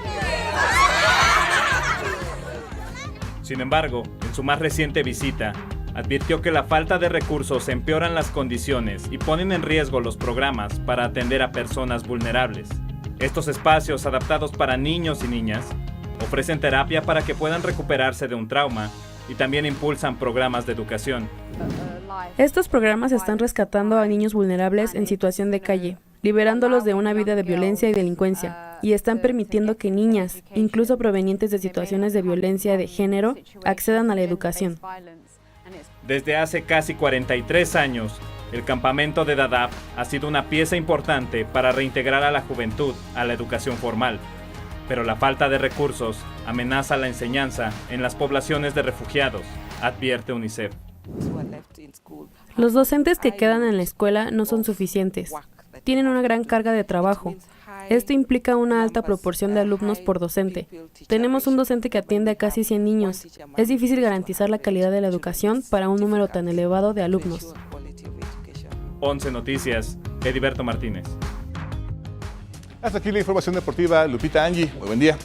Sin embargo, en su más reciente visita, advirtió que la falta de recursos empeoran las condiciones y ponen en riesgo los programas para atender a personas vulnerables. Estos espacios adaptados para niños y niñas ofrecen terapia para que puedan recuperarse de un trauma y también impulsan programas de educación. Estos programas están rescatando a niños vulnerables en situación de calle, liberándolos de una vida de violencia y delincuencia, y están permitiendo que niñas, incluso provenientes de situaciones de violencia de género, accedan a la educación. Desde hace casi 43 años, el campamento de Dadaab ha sido una pieza importante para reintegrar a la juventud a la educación formal, pero la falta de recursos amenaza la enseñanza en las poblaciones de refugiados, advierte UNICEF. Los docentes que quedan en la escuela no son suficientes. Tienen una gran carga de trabajo. Esto implica una alta proporción de alumnos por docente. Tenemos un docente que atiende a casi 100 niños. Es difícil garantizar la calidad de la educación para un número tan elevado de alumnos. 11 Noticias, Ediberto Martínez. Hasta aquí la información deportiva. Lupita, Angie, muy buen día.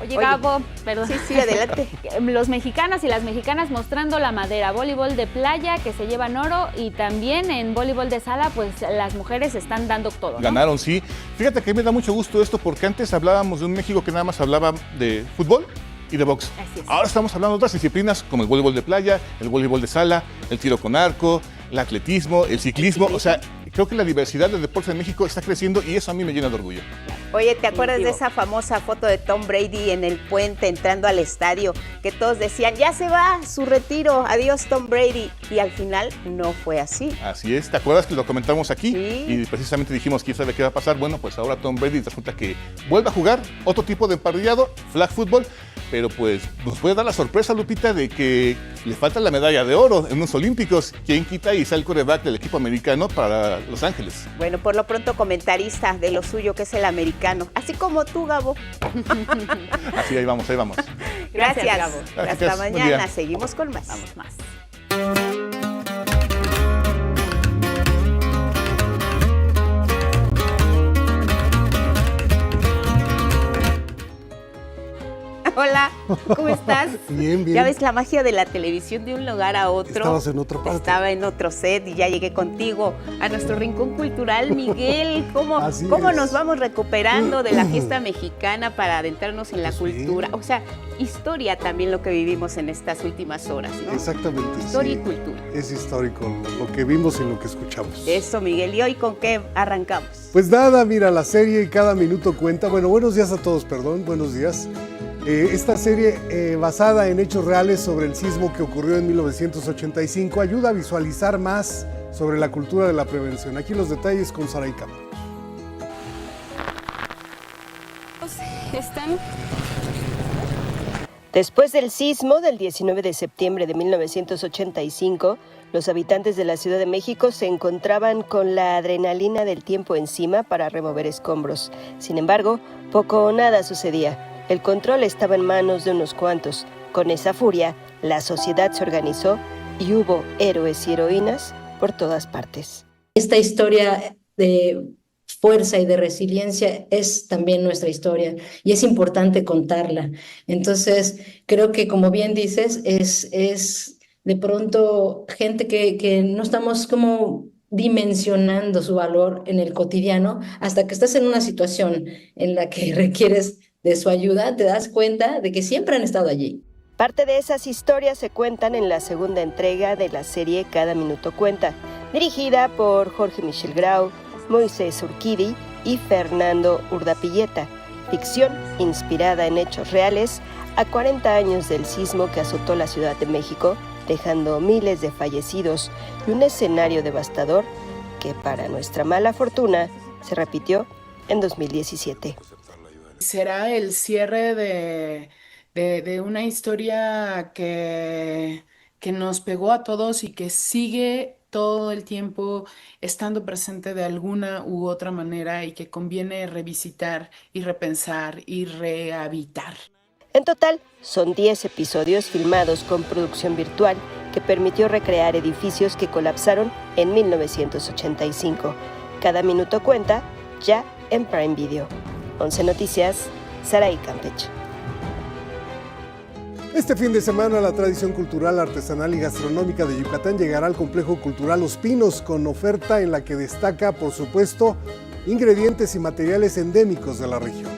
Oye, Gabo, perdón. Sí, adelante. Los mexicanos y las mexicanas mostrando la madera, voleibol de playa que se llevan oro y también en voleibol de sala, pues las mujeres están dando todo, ¿no? Ganaron, sí. Fíjate que me da mucho gusto esto porque antes hablábamos de un México que nada más hablaba de fútbol y de box. Ahora estamos hablando de otras disciplinas como el voleibol de playa, el voleibol de sala, el tiro con arco, el atletismo, el ciclismo. O sea, creo que la diversidad de deportes en México está creciendo y eso a mí me llena de orgullo. Oye, ¿te acuerdas de esa famosa foto de Tom Brady en el puente entrando al estadio? Que todos decían, ya se va su retiro, adiós Tom Brady. Y al final no fue así. Así es, ¿te acuerdas que lo comentamos aquí? Sí. Y precisamente dijimos, ¿quién sabe qué va a pasar? Bueno, pues ahora Tom Brady resulta que vuelve a jugar otro tipo de emparrillado, flag football, pero pues nos puede dar la sorpresa, Lupita, de que le falta la medalla de oro en los Olímpicos. ¿Quién quita y sale el quarterback del equipo americano para Los Ángeles? Bueno, por lo pronto comentarista de lo suyo, que es el americano. Así como tú, Gabo. Así, ahí vamos, ahí vamos. Gracias, Gabo. Hasta Gracias. mañana. Seguimos con más. Vamos más. Hola, ¿cómo estás? Bien, bien. Ya ves la magia de la televisión de un lugar a otro. Estabas en otra parte. Estaba en otro set y ya llegué contigo a nuestro rincón cultural. Miguel, ¿cómo nos vamos recuperando de la fiesta mexicana para adentrarnos en la cultura? O sea, historia también lo que vivimos en estas últimas horas, ¿no? Exactamente. Historia sí. y cultura. Es histórico lo que vimos y lo que escuchamos. Eso, Miguel. ¿Y hoy con qué arrancamos? Pues nada, mira, la serie Cada Minuto Cuenta. Bueno, buenos días a todos, perdón, buenos días. Esta serie basada en hechos reales sobre el sismo que ocurrió en 1985 ayuda a visualizar más sobre la cultura de la prevención. Aquí los detalles con Saray Campo. Después del sismo del 19 de septiembre de 1985, los habitantes de la Ciudad de México se encontraban con la adrenalina del tiempo encima para remover escombros. Sin embargo, poco o nada sucedía. El control estaba en manos de unos cuantos. Con esa furia, la sociedad se organizó y hubo héroes y heroínas por todas partes. Esta historia de fuerza y de resiliencia es también nuestra historia y es importante contarla. Entonces, creo que, como bien dices, es de pronto gente que no estamos como dimensionando su valor en el cotidiano hasta que estás en una situación en la que requieres de su ayuda, te das cuenta de que siempre han estado allí. Parte de esas historias se cuentan en la segunda entrega de la serie Cada Minuto Cuenta, dirigida por Jorge Michel Grau, Moisés Urquidi y Fernando Urdapilleta. Ficción inspirada en hechos reales a 40 años del sismo que azotó la Ciudad de México, dejando miles de fallecidos y un escenario devastador que, para nuestra mala fortuna, se repitió en 2017. Será el cierre de una historia que nos pegó a todos y que sigue todo el tiempo estando presente de alguna u otra manera y que conviene revisitar y repensar y rehabitar. En total, son 10 episodios filmados con producción virtual que permitió recrear edificios que colapsaron en 1985. Cada minuto cuenta, ya en Prime Video. 11 Noticias, Saray Campech. Este fin de semana la tradición cultural, artesanal y gastronómica de Yucatán llegará al Complejo Cultural Los Pinos con oferta en la que destaca, por supuesto, ingredientes y materiales endémicos de la región.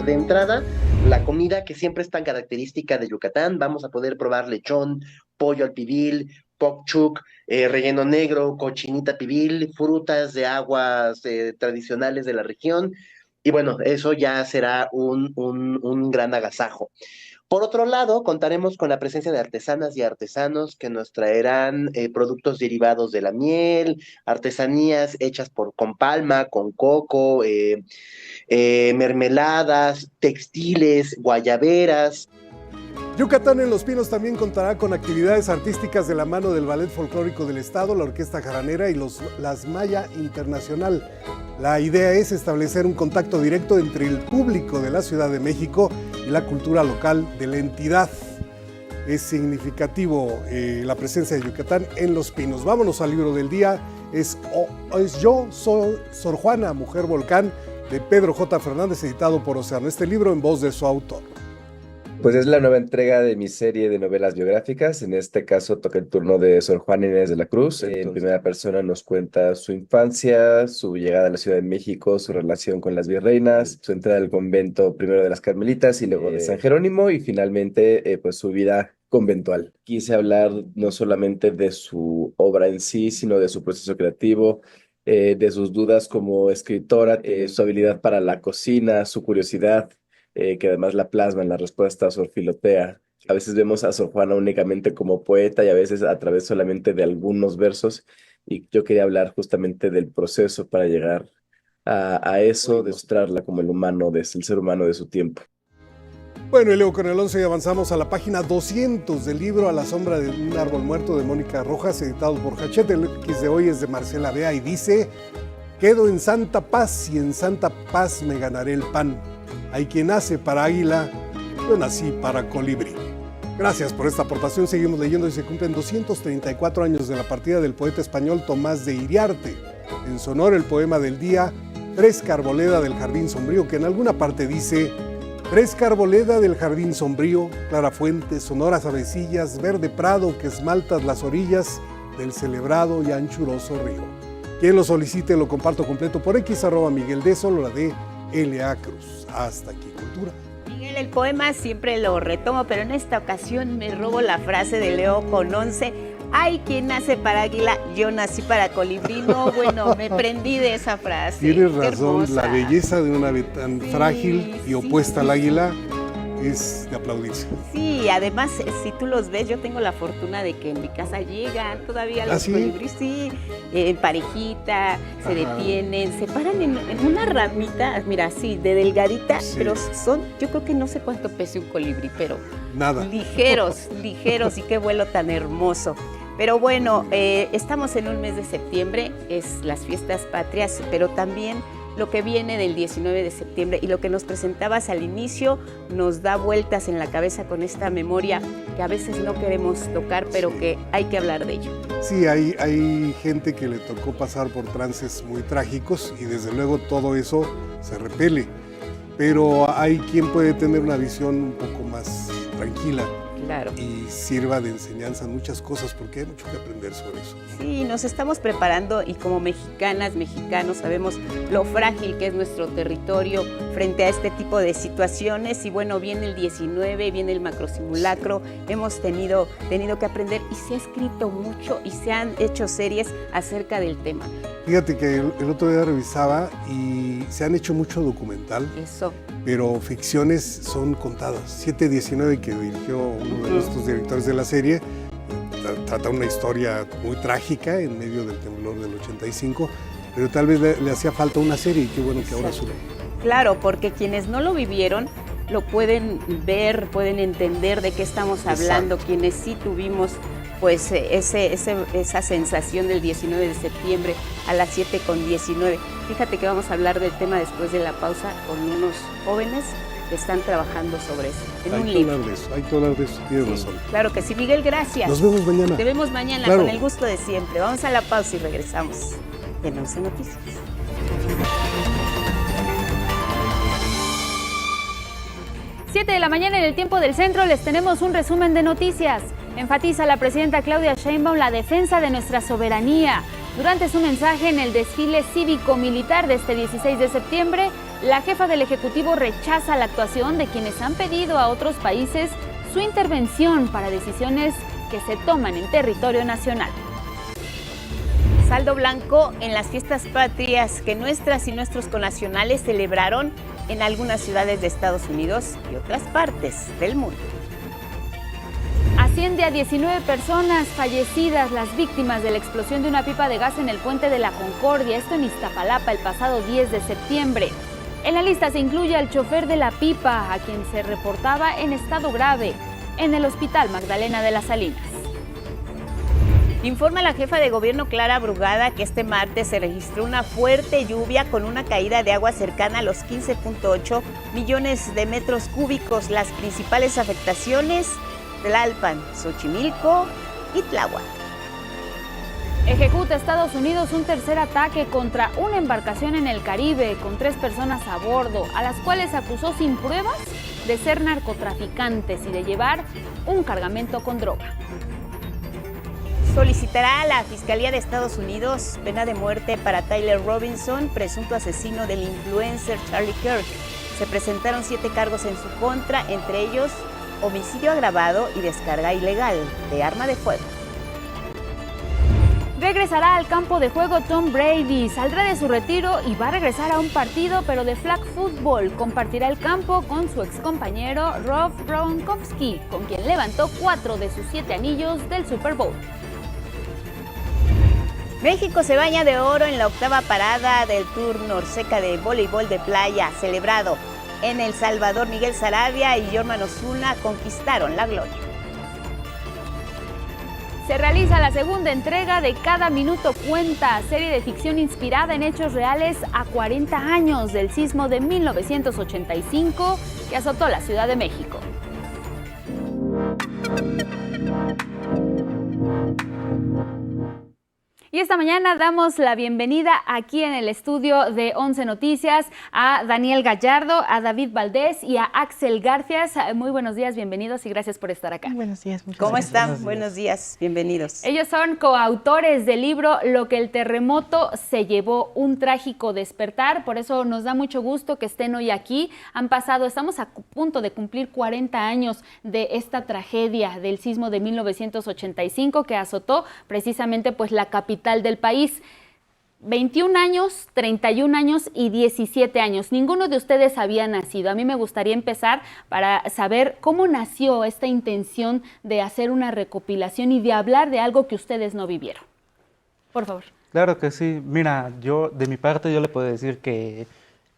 De entrada, la comida que siempre es tan característica de Yucatán, vamos a poder probar lechón, pollo al pibil, pok chuk, relleno negro, cochinita pibil, frutas de aguas tradicionales de la región, y bueno, eso ya será un gran agasajo. Por otro lado, contaremos con la presencia de artesanas y artesanos que nos traerán productos derivados de la miel, artesanías hechas con palma, con coco, mermeladas, textiles, guayaberas. Yucatán en Los Pinos también contará con actividades artísticas de la mano del Ballet Folclórico del Estado, la Orquesta Jaranera y las Maya Internacional. La idea es establecer un contacto directo entre el público de la Ciudad de México y la cultura local de la entidad. Es significativo la presencia de Yucatán en Los Pinos. Vámonos al libro del día. Es Yo soy Sor Juana, Mujer Volcán, de Pedro J. Fernández, editado por Océano. Este libro en voz de su autor. Pues es la nueva entrega de mi serie de novelas biográficas. En este caso toca el turno de Sor Juana Inés de la Cruz. En primera persona nos cuenta su infancia, su llegada a la Ciudad de México, su relación con las virreinas, su entrada al convento primero de las Carmelitas y luego de San Jerónimo y finalmente pues su vida conventual. Quise hablar no solamente de su obra en sí, sino de su proceso creativo, de sus dudas como escritora, su habilidad para la cocina, su curiosidad, que además la plasma en la respuesta a Sor Filotea. A veces vemos a Sor Juana únicamente como poeta y a veces a través solamente de algunos versos, y yo quería hablar justamente del proceso para llegar a eso, de mostrarla como el ser humano de su tiempo. Bueno, y luego con el 11 avanzamos a la página 200 del libro A la sombra de un árbol muerto de Mónica Rojas, editado por Hachette. El X de hoy es de Marcela Bea y dice: quedo en santa paz y en santa paz me ganaré el pan. Hay quien nace para águila, yo nací para colibrí. Gracias por esta aportación. Seguimos leyendo y se cumplen 234 años de la partida del poeta español Tomás de Iriarte. En su honor, el poema del día, Fresca arboleda del jardín sombrío, que en alguna parte dice: fresca arboleda del jardín sombrío, clara fuente, sonoras avecillas, verde prado que esmaltas las orillas del celebrado y anchuroso río. Quien lo solicite lo comparto completo por X, @Miguel D, solo la de L.A. Cruz. Hasta aquí, Cultura. Miguel, el poema siempre lo retomo, pero en esta ocasión me robo la frase de Leo con 11. Hay quien nace para águila, yo nací para colibrí. No, bueno, me prendí de esa frase. Tienes razón, la belleza de una ave tan frágil y opuesta al águila es de aplaudirse. Sí, además, si tú los ves, yo tengo la fortuna de que en mi casa llegan todavía los colibríes, sí, en parejita, se detienen, se paran en una ramita, mira, así, de delgadita, pero son, yo creo que no sé cuánto pese un colibrí, pero nada. Ligeros, y qué vuelo tan hermoso. Pero bueno, estamos en un mes de septiembre, es las fiestas patrias, pero también lo que viene del 19 de septiembre y lo que nos presentabas al inicio nos da vueltas en la cabeza con esta memoria que a veces no queremos tocar, pero que hay que hablar de ello. Sí, hay gente que le tocó pasar por trances muy trágicos y desde luego todo eso se repele, pero hay quien puede tener una visión un poco más tranquila. Claro. Y sirva de enseñanza en muchas cosas, porque hay mucho que aprender sobre eso. Sí, nos estamos preparando y como mexicanas, mexicanos, sabemos lo frágil que es nuestro territorio frente a este tipo de situaciones. Y bueno, viene el 19, viene el macrosimulacro, hemos tenido que aprender y se ha escrito mucho y se han hecho series acerca del tema. Fíjate que el otro día revisaba y se han hecho mucho documental. Eso. Pero ficciones son contadas. 719, que dirigió uno de nuestros directores de la serie, trata una historia muy trágica en medio del temblor del 85, pero tal vez le hacía falta una serie y qué bueno que ahora sube. Claro, porque quienes no lo vivieron lo pueden ver, pueden entender de qué estamos hablando. Exacto. Quienes sí tuvimos pues esa sensación del 19 de septiembre a las 7:19. Fíjate que vamos a hablar del tema después de la pausa con unos jóvenes que están trabajando sobre eso, en un libro. Hay que hablar de eso, tienes razón. Claro que sí, Miguel, gracias. Nos vemos mañana. Te vemos mañana, claro, con el gusto de siempre. Vamos a la pausa y regresamos en 11 Noticias. Siete de la mañana en el tiempo del centro les tenemos un resumen de noticias. Enfatiza la presidenta Claudia Sheinbaum la defensa de nuestra soberanía. Durante su mensaje en el desfile cívico-militar de este 16 de septiembre, la jefa del Ejecutivo rechaza la actuación de quienes han pedido a otros países su intervención para decisiones que se toman en territorio nacional. Saldo blanco en las fiestas patrias que nuestras y nuestros connacionales celebraron en algunas ciudades de Estados Unidos y otras partes del mundo. Asciende a 19 personas fallecidas las víctimas de la explosión de una pipa de gas en el Puente de la Concordia, esto en Iztapalapa el pasado 10 de septiembre. En la lista se incluye al chofer de la pipa, a quien se reportaba en estado grave en el Hospital Magdalena de las Salinas. Informa la jefa de gobierno Clara Brugada que este martes se registró una fuerte lluvia con una caída de agua cercana a los 15.8 millones de metros cúbicos. Las principales afectaciones: Tlalpan, Xochimilco y Tláhuac. Ejecuta Estados Unidos un tercer ataque contra una embarcación en el Caribe con 3 personas a bordo, a las cuales acusó sin pruebas de ser narcotraficantes y de llevar un cargamento con droga. Solicitará a la Fiscalía de Estados Unidos pena de muerte para Tyler Robinson, presunto asesino del influencer Charlie Kirk. Se presentaron 7 cargos en su contra, entre ellos homicidio agravado y descarga ilegal de arma de fuego. Regresará al campo de juego Tom Brady, saldrá de su retiro y va a regresar a un partido, pero de flag football. Compartirá el campo con su excompañero Rob Gronkowski, con quien levantó 4 de sus 7 anillos del Super Bowl. México se baña de oro en la 8ª parada del Tour Norseca de voleibol de playa, celebrado en El Salvador. Miguel Sarabia y Jorman Osuna conquistaron la gloria. Se realiza la segunda entrega de Cada Minuto Cuenta, serie de ficción inspirada en hechos reales a 40 años del sismo de 1985 que azotó la Ciudad de México. Y esta mañana damos la bienvenida aquí en el estudio de 11 Noticias a Daniel Gallardo, a David Valdés y a Axel Garfias. Muy buenos días, bienvenidos y gracias por estar acá. Buenos días, muchas ¿Cómo gracias. están? Buenos días, bienvenidos. Ellos son coautores del libro Lo que el terremoto se llevó, un trágico despertar. Por eso nos da mucho gusto que estén hoy aquí. Estamos a punto de cumplir 40 años de esta tragedia del sismo de 1985 que azotó precisamente pues la capital del país. 21 años, 31 años y 17 años. Ninguno de ustedes había nacido. A mí me gustaría empezar para saber cómo nació esta intención de hacer una recopilación y de hablar de algo que ustedes no vivieron. Por favor. Claro que sí. Mira, de mi parte yo le puedo decir que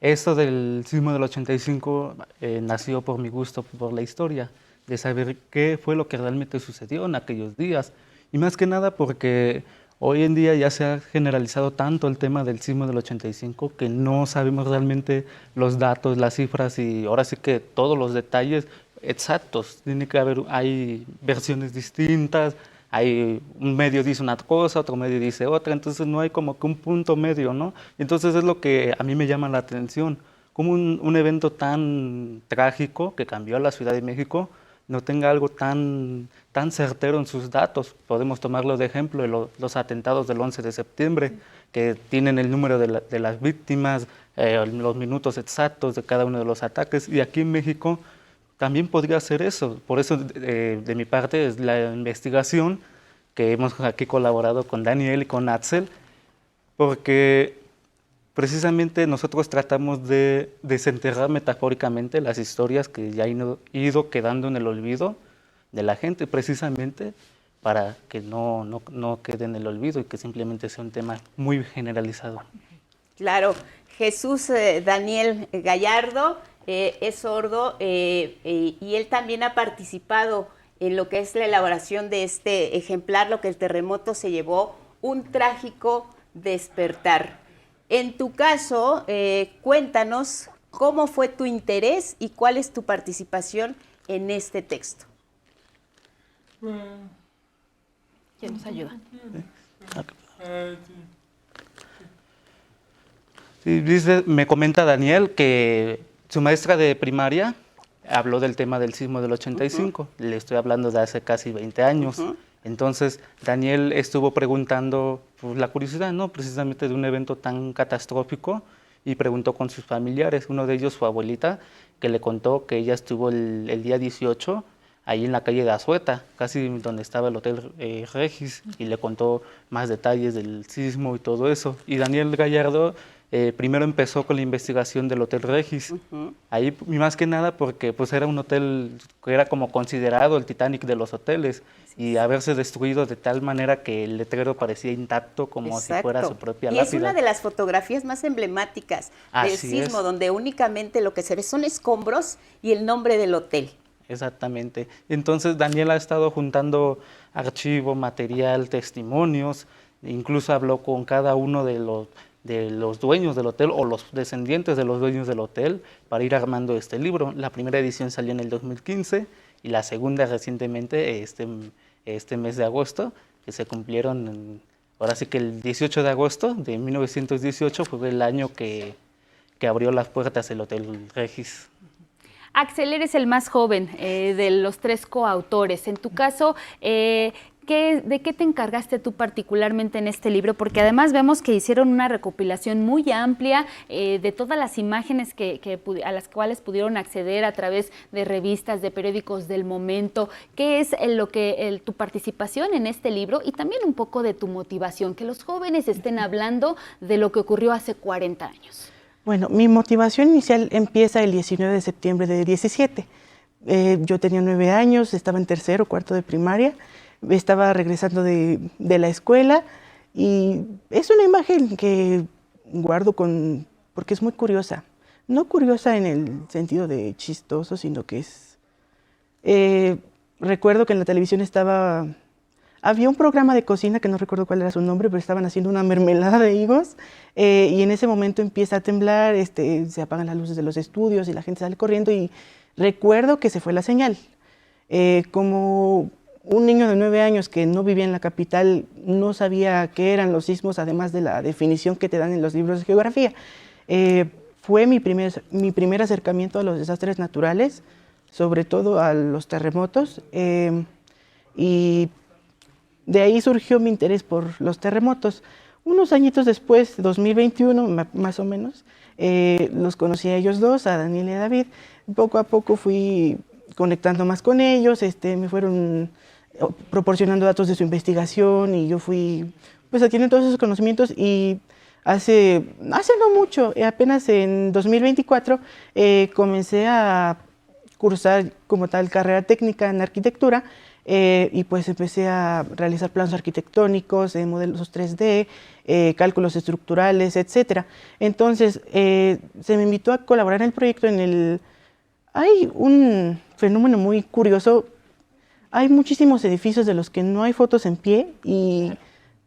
esto del sismo del 85 nació por mi gusto por la historia, de saber qué fue lo que realmente sucedió en aquellos días. Y más que nada porque hoy en día ya se ha generalizado tanto el tema del sismo del 85 que no sabemos realmente los datos, las cifras y ahora sí que todos los detalles exactos. Tiene que haber, hay versiones distintas, un medio dice una cosa, otro medio dice otra, entonces no hay como que un punto medio, ¿no? Entonces es lo que a mí me llama la atención, como un evento tan trágico que cambió a la Ciudad de México no tenga algo tan certero en sus datos. Podemos tomarlo de ejemplo, los atentados del 11 de septiembre, que tienen el número de las víctimas, los minutos exactos de cada uno de los ataques, y aquí en México también podría ser eso. Por eso, de mi parte, es la investigación que hemos aquí colaborado con Daniel y con Axel, porque precisamente nosotros tratamos de desenterrar metafóricamente las historias que ya han ido quedando en el olvido de la gente, precisamente para que no quede en el olvido y que simplemente sea un tema muy generalizado. Claro, Jesús Daniel Gallardo es sordo y él también ha participado en lo que es la elaboración de este ejemplar, lo que el terremoto se llevó, un trágico despertar. En tu caso, cuéntanos cómo fue tu interés y cuál es tu participación en este texto. ¿Quién nos ayuda? Sí, me comenta Daniel que su maestra de primaria habló del tema del sismo del 85. Le estoy hablando de hace casi 20 años. Entonces, Daniel estuvo preguntando, pues, la curiosidad, ¿no? Precisamente de un evento tan catastrófico, y preguntó con sus familiares. Uno de ellos, su abuelita, que le contó que ella estuvo el día 18 ahí en la calle de Azueta, casi donde estaba el Hotel Regis, y le contó más detalles del sismo y todo eso. Y Daniel Gallardo primero empezó con la investigación del Hotel Regis. Ahí, más que nada, porque pues era un hotel que era como considerado el Titanic de los hoteles, y haberse destruido de tal manera que el letrero parecía intacto, como si fuera su propia lápida. Y es una de las fotografías más emblemáticas del sismo, donde únicamente lo que se ve son escombros y el nombre del hotel. Exactamente. Entonces Daniel ha estado juntando archivo, material, testimonios, incluso habló con cada uno de los dueños del hotel o los descendientes de los dueños del hotel para ir armando este libro. La primera edición salió en el 2015 y la segunda recientemente este mes de agosto, que se cumplieron, ahora sí que el 18 de agosto de 1918 fue el año que abrió las puertas el Hotel Regis. Axel, eres el más joven de los tres coautores. En tu caso, ¿de qué te encargaste tú particularmente en este libro? Porque además vemos que hicieron una recopilación muy amplia de todas las imágenes a las cuales pudieron acceder a través de revistas, de periódicos del momento. ¿Qué es tu participación en este libro y también un poco de tu motivación? Que los jóvenes estén hablando de lo que ocurrió hace 40 años. Bueno, mi motivación inicial empieza el 19 de septiembre de 17. Yo tenía 9 años, estaba en tercero o cuarto de primaria, estaba regresando de la escuela y es una imagen que guardo porque es muy curiosa. No curiosa en el sentido de chistoso, sino que es... recuerdo que en la televisión había un programa de cocina que no recuerdo cuál era su nombre, pero estaban haciendo una mermelada de higos y en ese momento empieza a temblar, se apagan las luces de los estudios y la gente sale corriendo y recuerdo que se fue la señal. Como un niño de 9 años que no vivía en la capital, no sabía qué eran los sismos, además de la definición que te dan en los libros de geografía. Fue mi primer acercamiento a los desastres naturales, sobre todo a los terremotos, y de ahí surgió mi interés por los terremotos. Unos añitos después, 2021 más o menos, los conocí a ellos dos, a Daniel y a David. Poco a poco fui conectando más con ellos, me fueron proporcionando datos de su investigación y yo fui pues adquiriendo todos esos conocimientos y hace no mucho, apenas en 2024, comencé a cursar como tal carrera técnica en arquitectura. Y pues empecé a realizar planos arquitectónicos, modelos 3D, cálculos estructurales, etc. Entonces, se me invitó a colaborar en el proyecto. Hay un fenómeno muy curioso. Hay muchísimos edificios de los que no hay fotos en pie y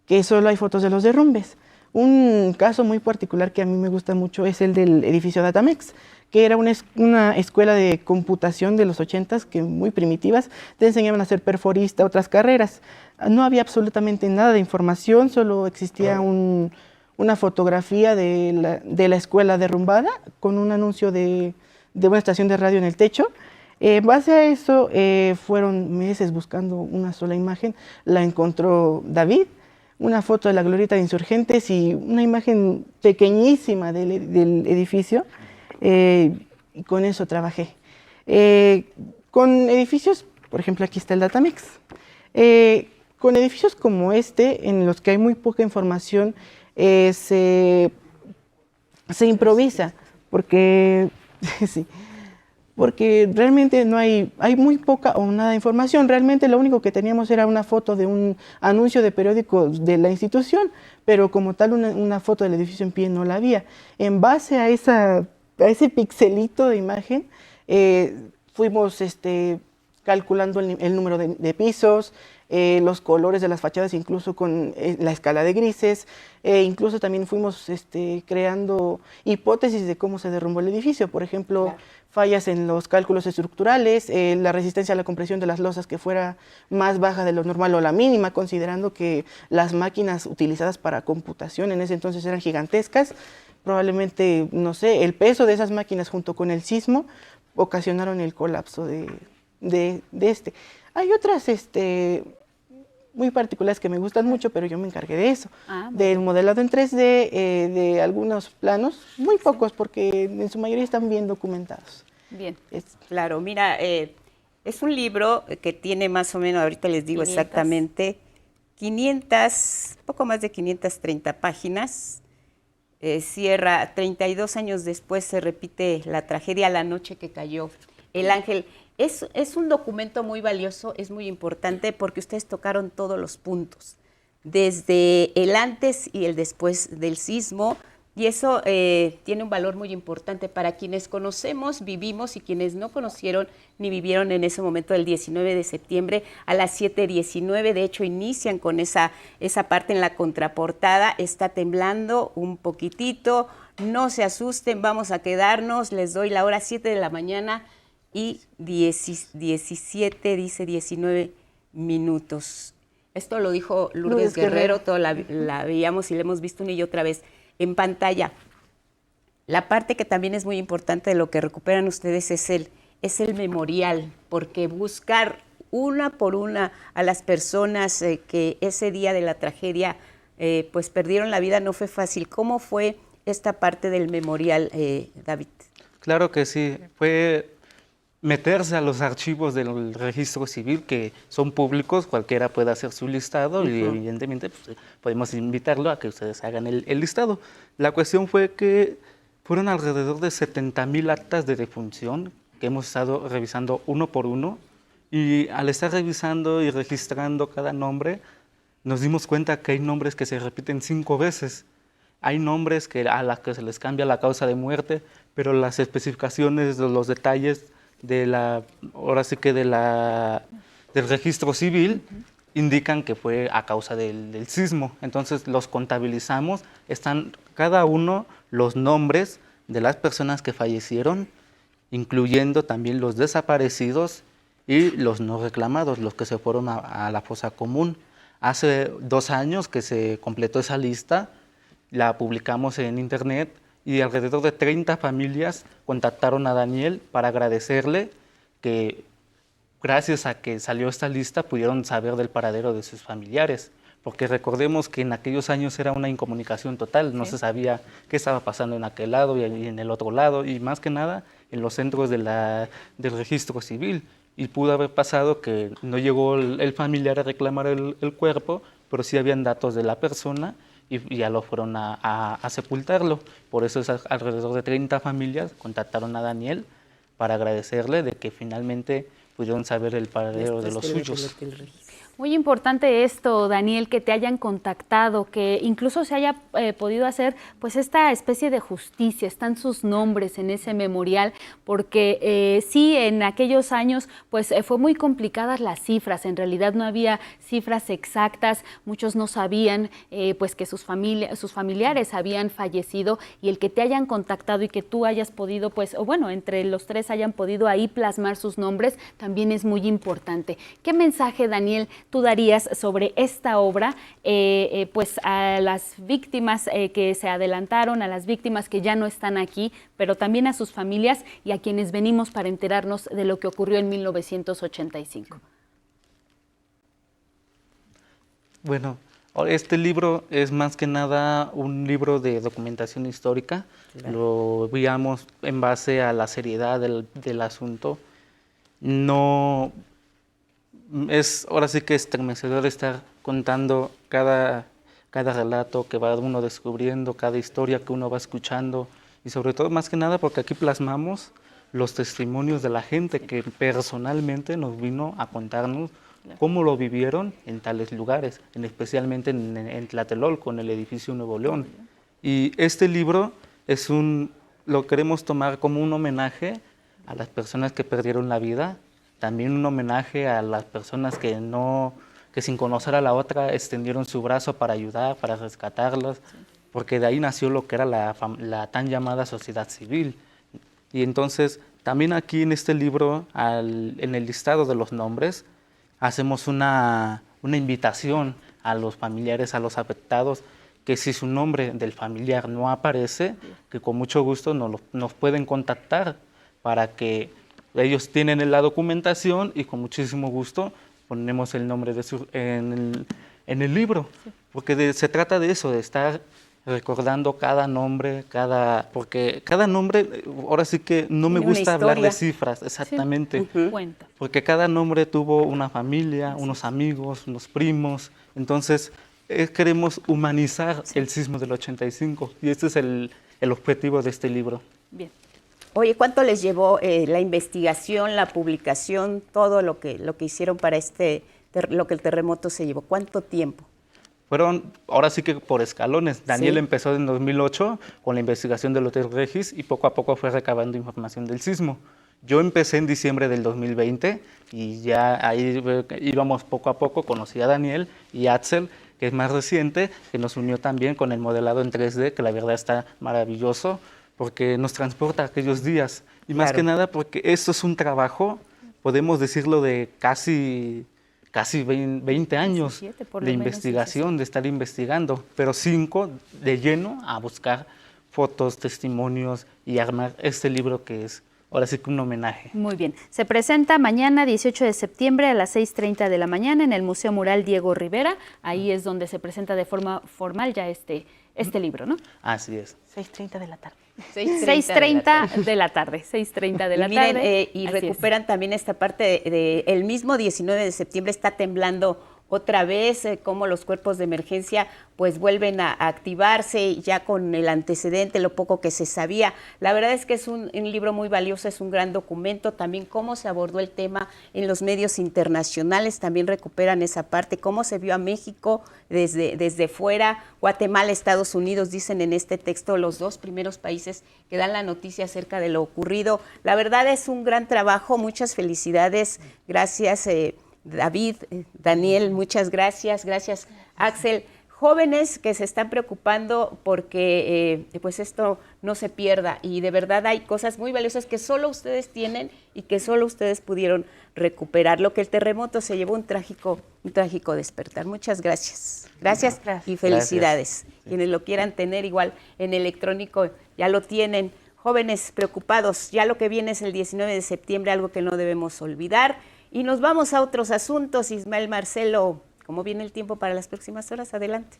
que solo hay fotos de los derrumbes. Un caso muy particular que a mí me gusta mucho es el del edificio Datamex, que era una escuela de computación de los 80s, que muy primitivas, te enseñaban a ser perforista, otras carreras. No había absolutamente nada de información, solo existía una fotografía de la escuela derrumbada con un anuncio de una estación de radio en el techo. En base a eso, fueron meses buscando una sola imagen, la encontró David, una foto de la glorieta de Insurgentes y una imagen pequeñísima del edificio. Y con eso trabajé. Con edificios, por ejemplo, aquí está el Datamex. Con edificios como este, en los que hay muy poca información, se improvisa, porque, sí, porque realmente hay muy poca o nada de información. Realmente lo único que teníamos era una foto de un anuncio de periódico de la institución, pero como tal una foto del edificio en pie no la había. En base a ese pixelito de imagen, fuimos calculando el número de pisos, los colores de las fachadas, incluso con la escala de grises, incluso también fuimos creando hipótesis de cómo se derrumbó el edificio, por ejemplo, fallas en los cálculos estructurales, la resistencia a la compresión de las losas que fuera más baja de lo normal o la mínima, considerando que las máquinas utilizadas para computación en ese entonces eran gigantescas. Probablemente, no sé, el peso de esas máquinas junto con el sismo ocasionaron el colapso de este. Hay otras muy particulares que me gustan mucho, pero yo me encargué de eso, del modelado en 3D, de algunos planos, muy pocos, porque en su mayoría están bien documentados. Bien, claro, mira, es un libro que tiene más o menos, ahorita les digo 500. exactamente, 500, poco más de 530 páginas. Cierra 32 años después, se repite la tragedia, la noche que cayó el ángel. Es un documento muy valioso, es muy importante porque ustedes tocaron todos los puntos, desde el antes y el después del sismo, y eso tiene un valor muy importante para quienes conocemos, vivimos, y quienes no conocieron ni vivieron en ese momento del 19 de septiembre a las 7:19. De hecho, inician con esa parte en la contraportada. Está temblando un poquitito, no se asusten, vamos a quedarnos. Les doy la hora, 7 de la mañana y 19 minutos. Esto lo dijo Lourdes Guerrero, todo la veíamos y la hemos visto una y otra vez en pantalla. La parte que también es muy importante de lo que recuperan ustedes es el memorial, porque buscar una por una a las personas que ese día de la tragedia pues perdieron la vida no fue fácil. ¿Cómo fue esta parte del memorial, David? Claro que sí, fue meterse a los archivos del registro civil, que son públicos, cualquiera puede hacer su listado, y evidentemente pues, podemos invitarlo a que ustedes hagan el listado. La cuestión fue que fueron alrededor de 70,000 actas de defunción que hemos estado revisando uno por uno, y al estar revisando y registrando cada nombre, nos dimos cuenta que hay nombres que se repiten 5 veces. Hay nombres a las que se les cambia la causa de muerte, pero las especificaciones, los detalles ahora sí que del registro civil indican que fue a causa del sismo. Entonces los contabilizamos, están cada uno los nombres de las personas que fallecieron, incluyendo también los desaparecidos y los no reclamados, los que se fueron a la fosa común. Hace 2 años que se completó esa lista, la publicamos en internet, y alrededor de 30 familias contactaron a Daniel para agradecerle que gracias a que salió esta lista pudieron saber del paradero de sus familiares, porque recordemos que en aquellos años era una incomunicación total, no se sabía qué estaba pasando en aquel lado y en el otro lado, y más que nada en los centros del registro civil, y pudo haber pasado que no llegó el familiar a reclamar el cuerpo, pero sí habían datos de la persona, y ya lo fueron a sepultarlo. Por eso alrededor de 30 familias contactaron a Daniel para agradecerle de que finalmente pudieron saber el paradero de los suyos. Muy importante esto, Daniel, que te hayan contactado, que incluso se haya podido hacer pues esta especie de justicia, están sus nombres en ese memorial, porque sí, en aquellos años pues fue muy complicadas las cifras, en realidad no había cifras exactas, muchos no sabían pues que sus familiares habían fallecido, y el que te hayan contactado y que tú hayas podido pues, o bueno, entre los 3 hayan podido ahí plasmar sus nombres, también es muy importante. ¿Qué mensaje, Daniel, tú darías sobre esta obra pues a las víctimas que se adelantaron, a las víctimas que ya no están aquí, pero también a sus familias y a quienes venimos para enterarnos de lo que ocurrió en 1985? Bueno, este libro es más que nada un libro de documentación histórica. Claro. Lo veíamos en base a la seriedad del asunto. No es ahora sí que estremecedor estar contando cada relato que va uno descubriendo, cada historia que uno va escuchando, y sobre todo más que nada porque aquí plasmamos los testimonios de la gente que personalmente nos vino a contarnos cómo lo vivieron en tales lugares, especialmente en Tlatelolco, en el edificio Nuevo León. Y este libro lo queremos tomar como un homenaje a las personas que perdieron la vida también un homenaje a las personas que sin conocer a la otra extendieron su brazo para ayudar, para rescatarlas, porque de ahí nació lo que era la tan llamada sociedad civil. Y entonces también aquí en este libro, en el listado de los nombres, hacemos una invitación a los familiares, a los afectados, que si su nombre del familiar no aparece, que con mucho gusto nos pueden contactar para que ellos tienen la documentación y con muchísimo gusto ponemos el nombre en el libro, porque se trata de eso, de estar recordando cada nombre, porque cada nombre, ahora sí que no me gusta hablar de cifras, exactamente, Sí. porque cada nombre tuvo una familia, unos amigos, unos primos, entonces queremos humanizar el sismo del 85 y este es el objetivo de este libro. Bien. Oye, ¿cuánto les llevó la investigación, la publicación, todo lo que hicieron para lo que el terremoto se llevó? ¿Cuánto tiempo? Fueron, ahora sí que por escalones. Daniel Sí. empezó en 2008 con la investigación del Hotel Regis y poco a poco fue recabando información del sismo. Yo empecé en diciembre del 2020 y ya ahí íbamos poco a poco, conocí a Daniel y a Axel, que es más reciente, que nos unió también con el modelado en 3D, que la verdad está maravilloso, porque nos transporta a aquellos días. Y más Claro. que nada porque esto es un trabajo, podemos decirlo, de casi 20 años 17 por lo de menos, investigación, de estar investigando, pero 5 de lleno a buscar fotos, testimonios y armar este libro que es ahora sí que un homenaje. Muy bien. Se presenta mañana 18 de septiembre a las 6:30 de la mañana en el Museo Mural Diego Rivera. Ahí es donde se presenta de forma formal ya este libro, ¿no? Así es. 6:30 de la tarde. 6:30 de la tarde. 6:30 de la Y miren, tarde. y Así es. recuperan también esta parte de el mismo 19 de septiembre está temblando otra vez, cómo los cuerpos de emergencia pues vuelven a activarse ya con el antecedente, lo poco que se sabía. La verdad es que es un libro muy valioso, es un gran documento, también cómo se abordó el tema en los medios internacionales, también recuperan esa parte, cómo se vio a México desde fuera, Guatemala, Estados Unidos, dicen en este texto los dos primeros países que dan la noticia acerca de lo ocurrido. La verdad es un gran trabajo, muchas felicidades, gracias David, Daniel, muchas gracias, gracias Axel. Jóvenes que se están preocupando porque pues esto no se pierda y de verdad hay cosas muy valiosas que solo ustedes tienen y que solo ustedes pudieron recuperar. Lo que el terremoto se llevó un trágico despertar. Muchas gracias. Gracias y felicidades. Gracias. Quienes lo quieran tener igual en electrónico ya lo tienen. Jóvenes preocupados, ya lo que viene es el 19 de septiembre, algo que no debemos olvidar. Y nos vamos a otros asuntos. Ismael Marcelo, ¿cómo viene el tiempo para las próximas horas? Adelante.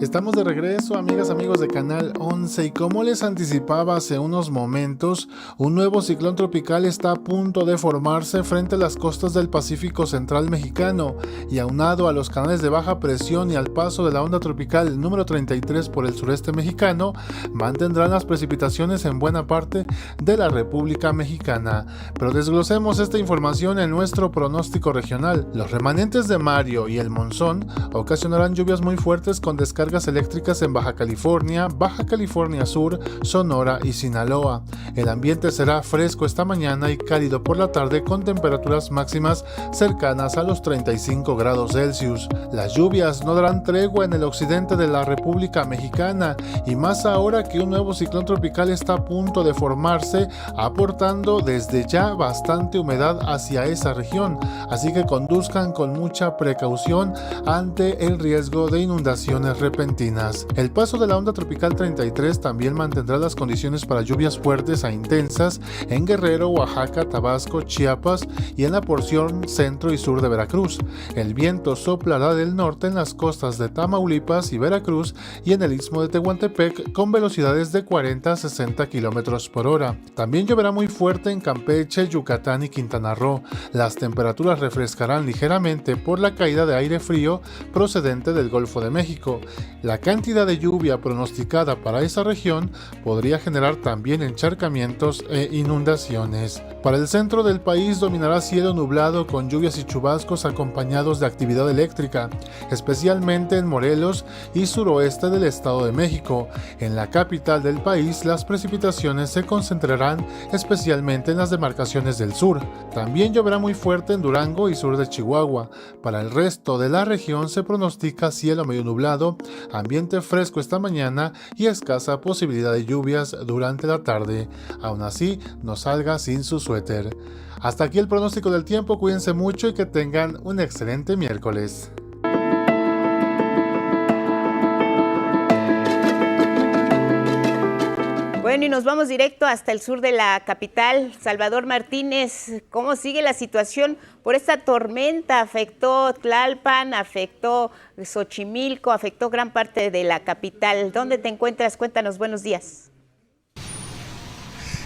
Estamos de regreso, amigas, amigos de Canal 11, y como les anticipaba hace unos momentos, un nuevo ciclón tropical está a punto de formarse frente a las costas del Pacífico Central mexicano, y aunado a los canales de baja presión y al paso de la onda tropical número 33 por el sureste mexicano, mantendrán las precipitaciones en buena parte de la República Mexicana. Pero desglosemos esta información en nuestro pronóstico regional. Los remanentes de Mario y el monzón ocasionarán lluvias muy fuertes con descargas eléctricas en Baja California Sur, Sonora y Sinaloa. El ambiente será fresco esta mañana y cálido por la tarde con temperaturas máximas cercanas a los 35 grados Celsius. Las lluvias no darán tregua en el occidente de la República Mexicana y más ahora que un nuevo ciclón tropical está a punto de formarse, aportando desde ya bastante humedad hacia esa región, así que conduzcan con mucha precaución ante el riesgo de inundaciones repentinas. El paso de la onda tropical 33 también mantendrá las condiciones para lluvias fuertes a intensas en Guerrero, Oaxaca, Tabasco, Chiapas y en la porción centro y sur de Veracruz. El viento soplará del norte en las costas de Tamaulipas y Veracruz y en el istmo de Tehuantepec con velocidades de 40 a 60 km por hora. También lloverá muy fuerte en Campeche, Yucatán y Quintana Roo. Las temperaturas refrescarán ligeramente por la caída de aire frío procedente del Golfo de México. La cantidad de lluvia pronosticada para esa región podría generar también encharcamientos e inundaciones. Para el centro del país dominará cielo nublado con lluvias y chubascos acompañados de actividad eléctrica, especialmente en Morelos y suroeste del Estado de México. En la capital del país, las precipitaciones se concentrarán especialmente en las demarcaciones del sur. También lloverá muy fuerte en Durango y sur de Chihuahua. Para el resto de la región se pronostica cielo medio nublado, ambiente fresco esta mañana y escasa posibilidad de lluvias durante la tarde. Aún así, no salga sin su suéter. Hasta aquí el pronóstico del tiempo, cuídense mucho y que tengan un excelente miércoles. Bueno, y nos vamos directo hasta el sur de la capital. Salvador Martínez, ¿cómo sigue la situación por esta tormenta? Afectó Tlalpan, afectó Xochimilco, afectó gran parte de la capital. ¿Dónde te encuentras? Cuéntanos, buenos días.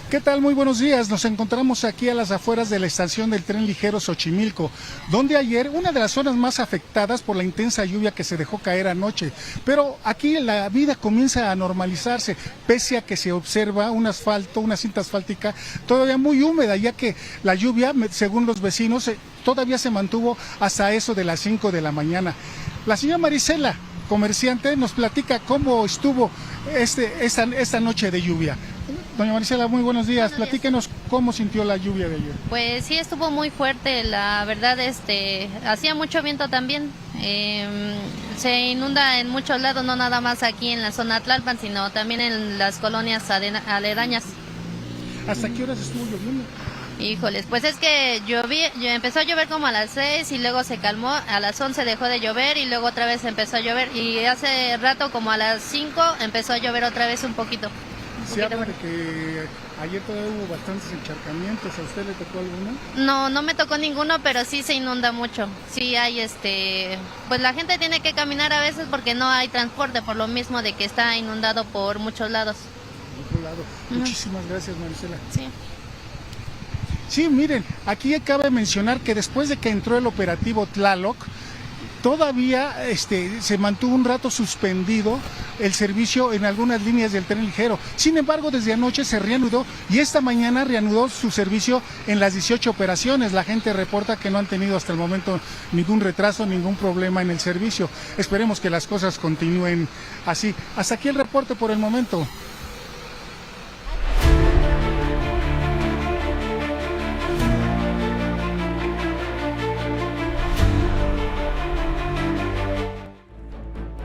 ¿Qué tal? Muy buenos días. Nos encontramos aquí a las afueras de la estación del tren ligero Xochimilco, donde ayer una de las zonas más afectadas por la intensa lluvia que se dejó caer anoche. Pero aquí la vida comienza a normalizarse, pese a que se observa un asfalto, una cinta asfáltica todavía muy húmeda, ya que la lluvia, según los vecinos, todavía se mantuvo hasta eso de las 5 de la mañana. La señora Marisela, comerciante, nos platica cómo estuvo esta noche de lluvia. Doña Marisela, muy buenos días. Platíquenos cómo sintió la lluvia de ayer. Pues sí, estuvo muy fuerte, la verdad, hacía mucho viento también. Se inunda en muchos lados, no nada más aquí en la zona Tlalpan, sino también en las colonias aledañas. ¿Hasta qué horas estuvo lloviendo? Híjoles, pues es que empezó a llover como a las 6 y luego se calmó, a las 11 dejó de llover y luego otra vez empezó a llover y hace rato como a las 5 empezó a llover otra vez un poquito. Se habla de que ayer todavía hubo bastantes encharcamientos. ¿A usted le tocó alguno? No me tocó ninguno, pero sí se inunda mucho. Sí hay pues la gente tiene que caminar a veces porque no hay transporte, por lo mismo de que está inundado por muchos lados. Muchísimas gracias, Marisela. Sí. Sí, miren, aquí cabe mencionar que después de que entró el operativo Tlaloc, todavía se mantuvo un rato suspendido el servicio en algunas líneas del tren ligero. Sin embargo, desde anoche se reanudó y esta mañana reanudó su servicio en las 18 operaciones. La gente reporta que no han tenido hasta el momento ningún retraso, ningún problema en el servicio. Esperemos que las cosas continúen así. Hasta aquí el reporte por el momento.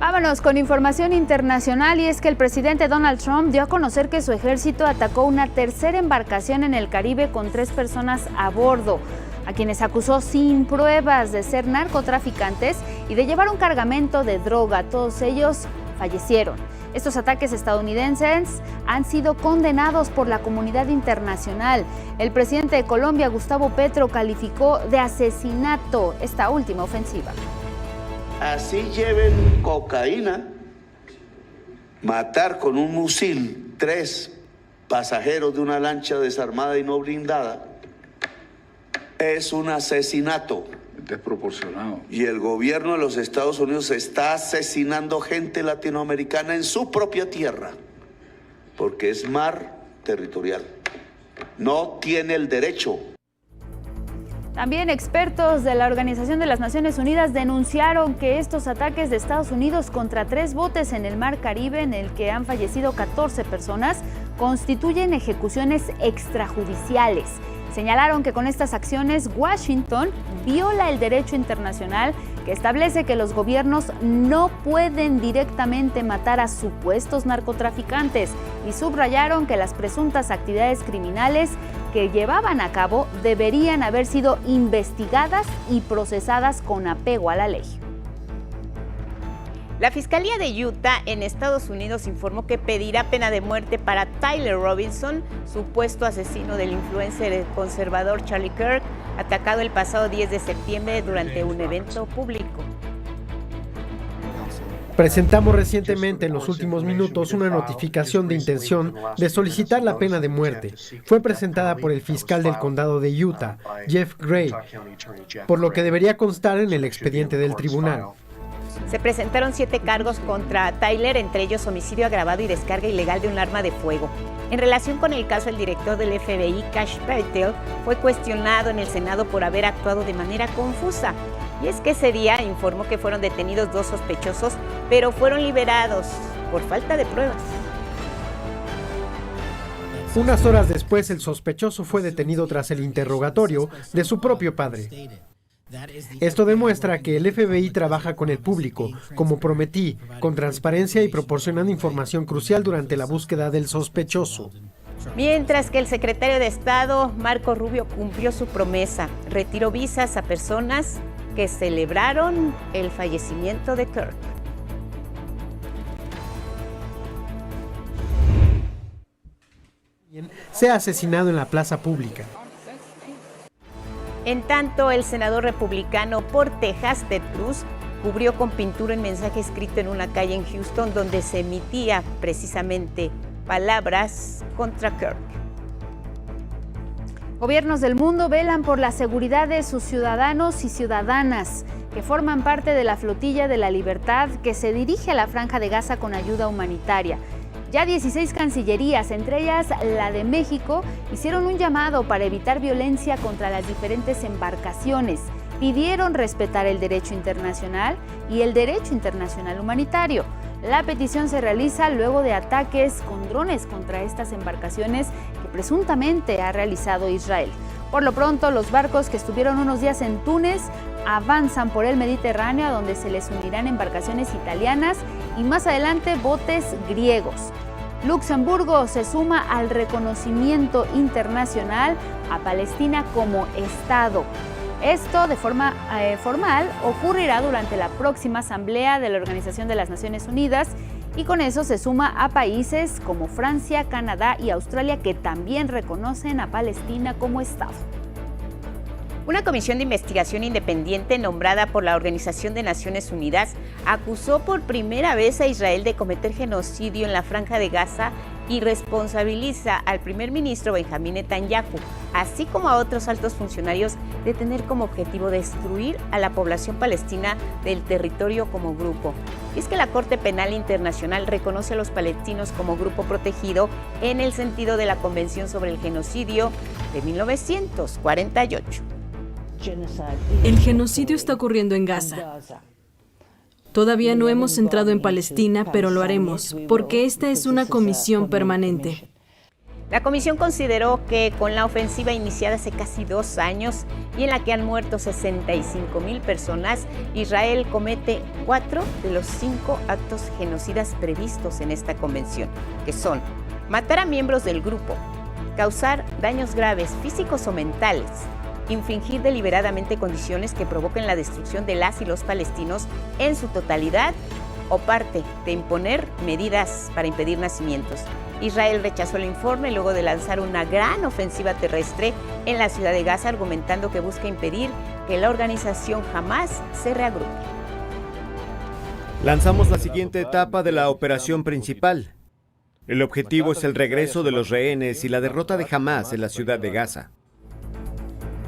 Vámonos con información internacional y es que el presidente Donald Trump dio a conocer que su ejército atacó una tercera embarcación en el Caribe con 3 personas a bordo, a quienes acusó sin pruebas de ser narcotraficantes y de llevar un cargamento de droga. Todos ellos fallecieron. Estos ataques estadounidenses han sido condenados por la comunidad internacional. El presidente de Colombia, Gustavo Petro, calificó de asesinato esta última ofensiva. Así lleven cocaína, matar con un fusil 3 pasajeros de una lancha desarmada y no blindada, es un asesinato. Desproporcionado. Y el gobierno de los Estados Unidos está asesinando gente latinoamericana en su propia tierra, porque es mar territorial. No tiene el derecho. También expertos de la Organización de las Naciones Unidas denunciaron que estos ataques de Estados Unidos contra 3 botes en el Mar Caribe, en el que han fallecido 14 personas, constituyen ejecuciones extrajudiciales. Señalaron que con estas acciones Washington viola el derecho internacional que establece que los gobiernos no pueden directamente matar a supuestos narcotraficantes y subrayaron que las presuntas actividades criminales que llevaban a cabo deberían haber sido investigadas y procesadas con apego a la ley. La Fiscalía de Utah en Estados Unidos informó que pedirá pena de muerte para Tyler Robinson, supuesto asesino del influencer conservador Charlie Kirk, atacado el pasado 10 de septiembre durante un evento público. Presentamos recientemente en los últimos minutos una notificación de intención de solicitar la pena de muerte. Fue presentada por el fiscal del condado de Utah, Jeff Gray, por lo que debería constar en el expediente del tribunal. Se presentaron 7 cargos contra Tyler, entre ellos homicidio agravado y descarga ilegal de un arma de fuego. En relación con el caso, el director del FBI, Kash Patel, fue cuestionado en el Senado por haber actuado de manera confusa. Y es que ese día informó que fueron detenidos 2 sospechosos, pero fueron liberados por falta de pruebas. Unas horas después, el sospechoso fue detenido tras el interrogatorio de su propio padre. Esto demuestra que el FBI trabaja con el público, como prometí, con transparencia y proporcionando información crucial durante la búsqueda del sospechoso. Mientras que el secretario de Estado, Marco Rubio, cumplió su promesa, retiró visas a personas que celebraron el fallecimiento de Kirk. Sea asesinado en la plaza pública. En tanto, el senador republicano por Texas, Ted Cruz, cubrió con pintura un mensaje escrito en una calle en Houston donde se emitía precisamente palabras contra Kirk. Gobiernos del mundo velan por la seguridad de sus ciudadanos y ciudadanas que forman parte de la Flotilla de la Libertad que se dirige a la Franja de Gaza con ayuda humanitaria. Ya 16 cancillerías, entre ellas la de México, hicieron un llamado para evitar violencia contra las diferentes embarcaciones. Pidieron respetar el derecho internacional y el derecho internacional humanitario. La petición se realiza luego de ataques con drones contra estas embarcaciones que presuntamente ha realizado Israel. Por lo pronto, los barcos que estuvieron unos días en Túnez avanzan por el Mediterráneo, a donde se les unirán embarcaciones italianas y más adelante botes griegos. Luxemburgo se suma al reconocimiento internacional a Palestina como Estado. Esto de forma formal ocurrirá durante la próxima asamblea de la Organización de las Naciones Unidas y con eso se suma a países como Francia, Canadá y Australia que también reconocen a Palestina como Estado. Una comisión de investigación independiente nombrada por la Organización de Naciones Unidas acusó por primera vez a Israel de cometer genocidio en la Franja de Gaza y responsabiliza al primer ministro Benjamín Netanyahu, así como a otros altos funcionarios, de tener como objetivo destruir a la población palestina del territorio como grupo. Y es que la Corte Penal Internacional reconoce a los palestinos como grupo protegido en el sentido de la Convención sobre el Genocidio de 1948. El genocidio está ocurriendo en Gaza. Todavía no hemos entrado en Palestina, pero lo haremos, porque esta es una comisión permanente. La comisión consideró que con la ofensiva iniciada hace casi 2 años y en la que han muerto 65,000 personas, Israel comete 4 de los 5 actos genocidas previstos en esta convención, que son matar a miembros del grupo, causar daños graves físicos o mentales, infringir deliberadamente condiciones que provoquen la destrucción de las y los palestinos en su totalidad o parte de imponer medidas para impedir nacimientos. Israel rechazó el informe luego de lanzar una gran ofensiva terrestre en la ciudad de Gaza, argumentando que busca impedir que la organización Hamás se reagrupe. Lanzamos la siguiente etapa de la operación principal. El objetivo es el regreso de los rehenes y la derrota de Hamás en la ciudad de Gaza.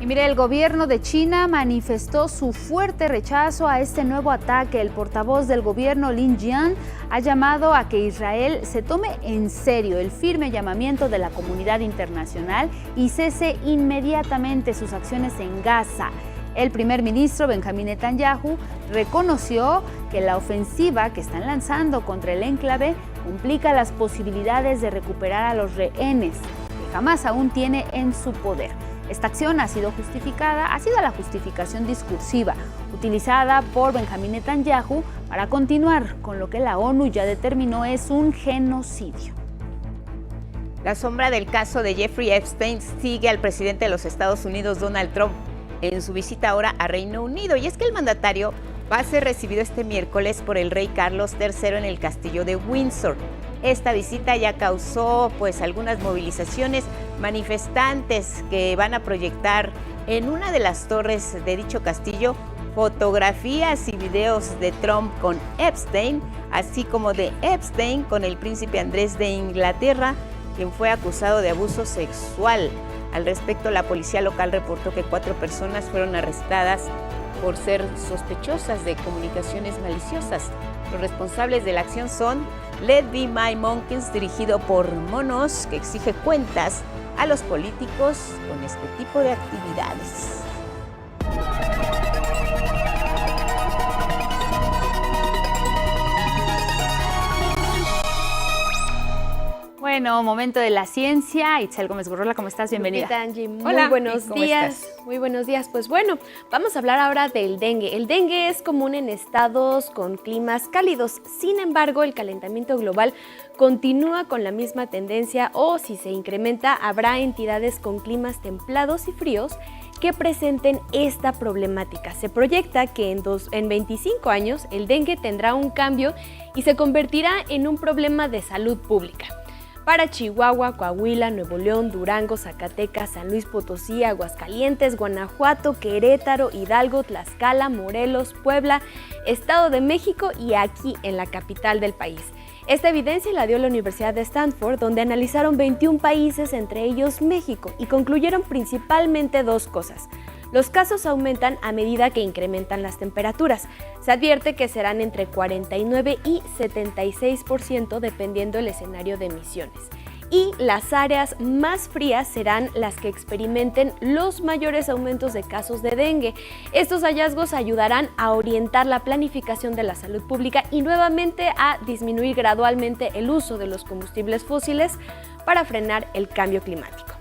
Y mire, el gobierno de China manifestó su fuerte rechazo a este nuevo ataque. El portavoz del gobierno, Lin Jian, ha llamado a que Israel se tome en serio el firme llamamiento de la comunidad internacional y cese inmediatamente sus acciones en Gaza. El primer ministro Benjamín Netanyahu reconoció que la ofensiva que están lanzando contra el enclave implica las posibilidades de recuperar a los rehenes que Hamás aún tiene en su poder. Esta acción ha sido la justificación discursiva utilizada por Benjamín Netanyahu para continuar con lo que la ONU ya determinó es un genocidio. La sombra del caso de Jeffrey Epstein sigue al presidente de los Estados Unidos, Donald Trump, en su visita ahora a Reino Unido. Y es que el mandatario va a ser recibido este miércoles por el rey Carlos III en el castillo de Windsor. Esta visita ya causó algunas movilizaciones, manifestantes que van a proyectar en una de las torres de dicho castillo fotografías y videos de Trump con Epstein, así como de Epstein con el príncipe Andrés de Inglaterra, quien fue acusado de abuso sexual. Al respecto, la policía local reportó que 4 personas fueron arrestadas por ser sospechosas de comunicaciones maliciosas. Los responsables de la acción son Let Be My Monkeys, dirigido por monos, que exige cuentas a los políticos con este tipo de actividades. Bueno, momento de la ciencia. Itzel Gómez Gurrola, ¿cómo estás? Bienvenida. Lupita, Angie, muy Hola. buenos ¿Cómo días. estás? Muy buenos días. Pues bueno, vamos a hablar ahora del dengue. El dengue es común en estados con climas cálidos. Sin embargo, el calentamiento global continúa con la misma tendencia o si se incrementa, habrá entidades con climas templados y fríos que presenten esta problemática. Se proyecta que en 25 años el dengue tendrá un cambio y se convertirá en un problema de salud pública. Para Chihuahua, Coahuila, Nuevo León, Durango, Zacatecas, San Luis Potosí, Aguascalientes, Guanajuato, Querétaro, Hidalgo, Tlaxcala, Morelos, Puebla, Estado de México y aquí en la capital del país. Esta evidencia la dio la Universidad de Stanford, donde analizaron 21 países, entre ellos México, y concluyeron principalmente dos cosas. Los casos aumentan a medida que incrementan las temperaturas. Se advierte que serán entre 49 y 76% dependiendo del escenario de emisiones. Y las áreas más frías serán las que experimenten los mayores aumentos de casos de dengue. Estos hallazgos ayudarán a orientar la planificación de la salud pública y nuevamente a disminuir gradualmente el uso de los combustibles fósiles para frenar el cambio climático.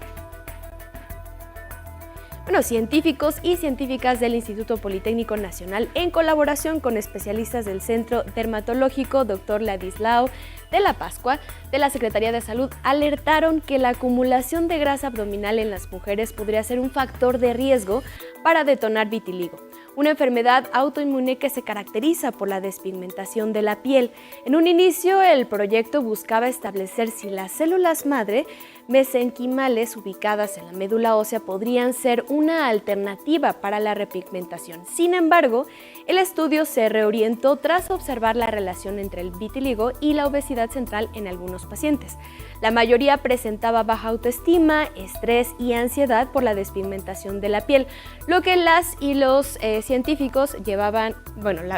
Bueno, científicos y científicas del Instituto Politécnico Nacional, en colaboración con especialistas del Centro Dermatológico Dr. Ladislao de la Pascua de la Secretaría de Salud, alertaron que la acumulación de grasa abdominal en las mujeres podría ser un factor de riesgo para detonar vitiligo, una enfermedad autoinmune que se caracteriza por la despigmentación de la piel. En un inicio, el proyecto buscaba establecer si las células madre mesenquimales ubicadas en la médula ósea podrían ser una alternativa para la repigmentación. Sin embargo, el estudio se reorientó tras observar la relación entre el vitiligo y la obesidad central en algunos pacientes. La mayoría presentaba baja autoestima, estrés y ansiedad por la despigmentación de la piel, lo que las y los científicos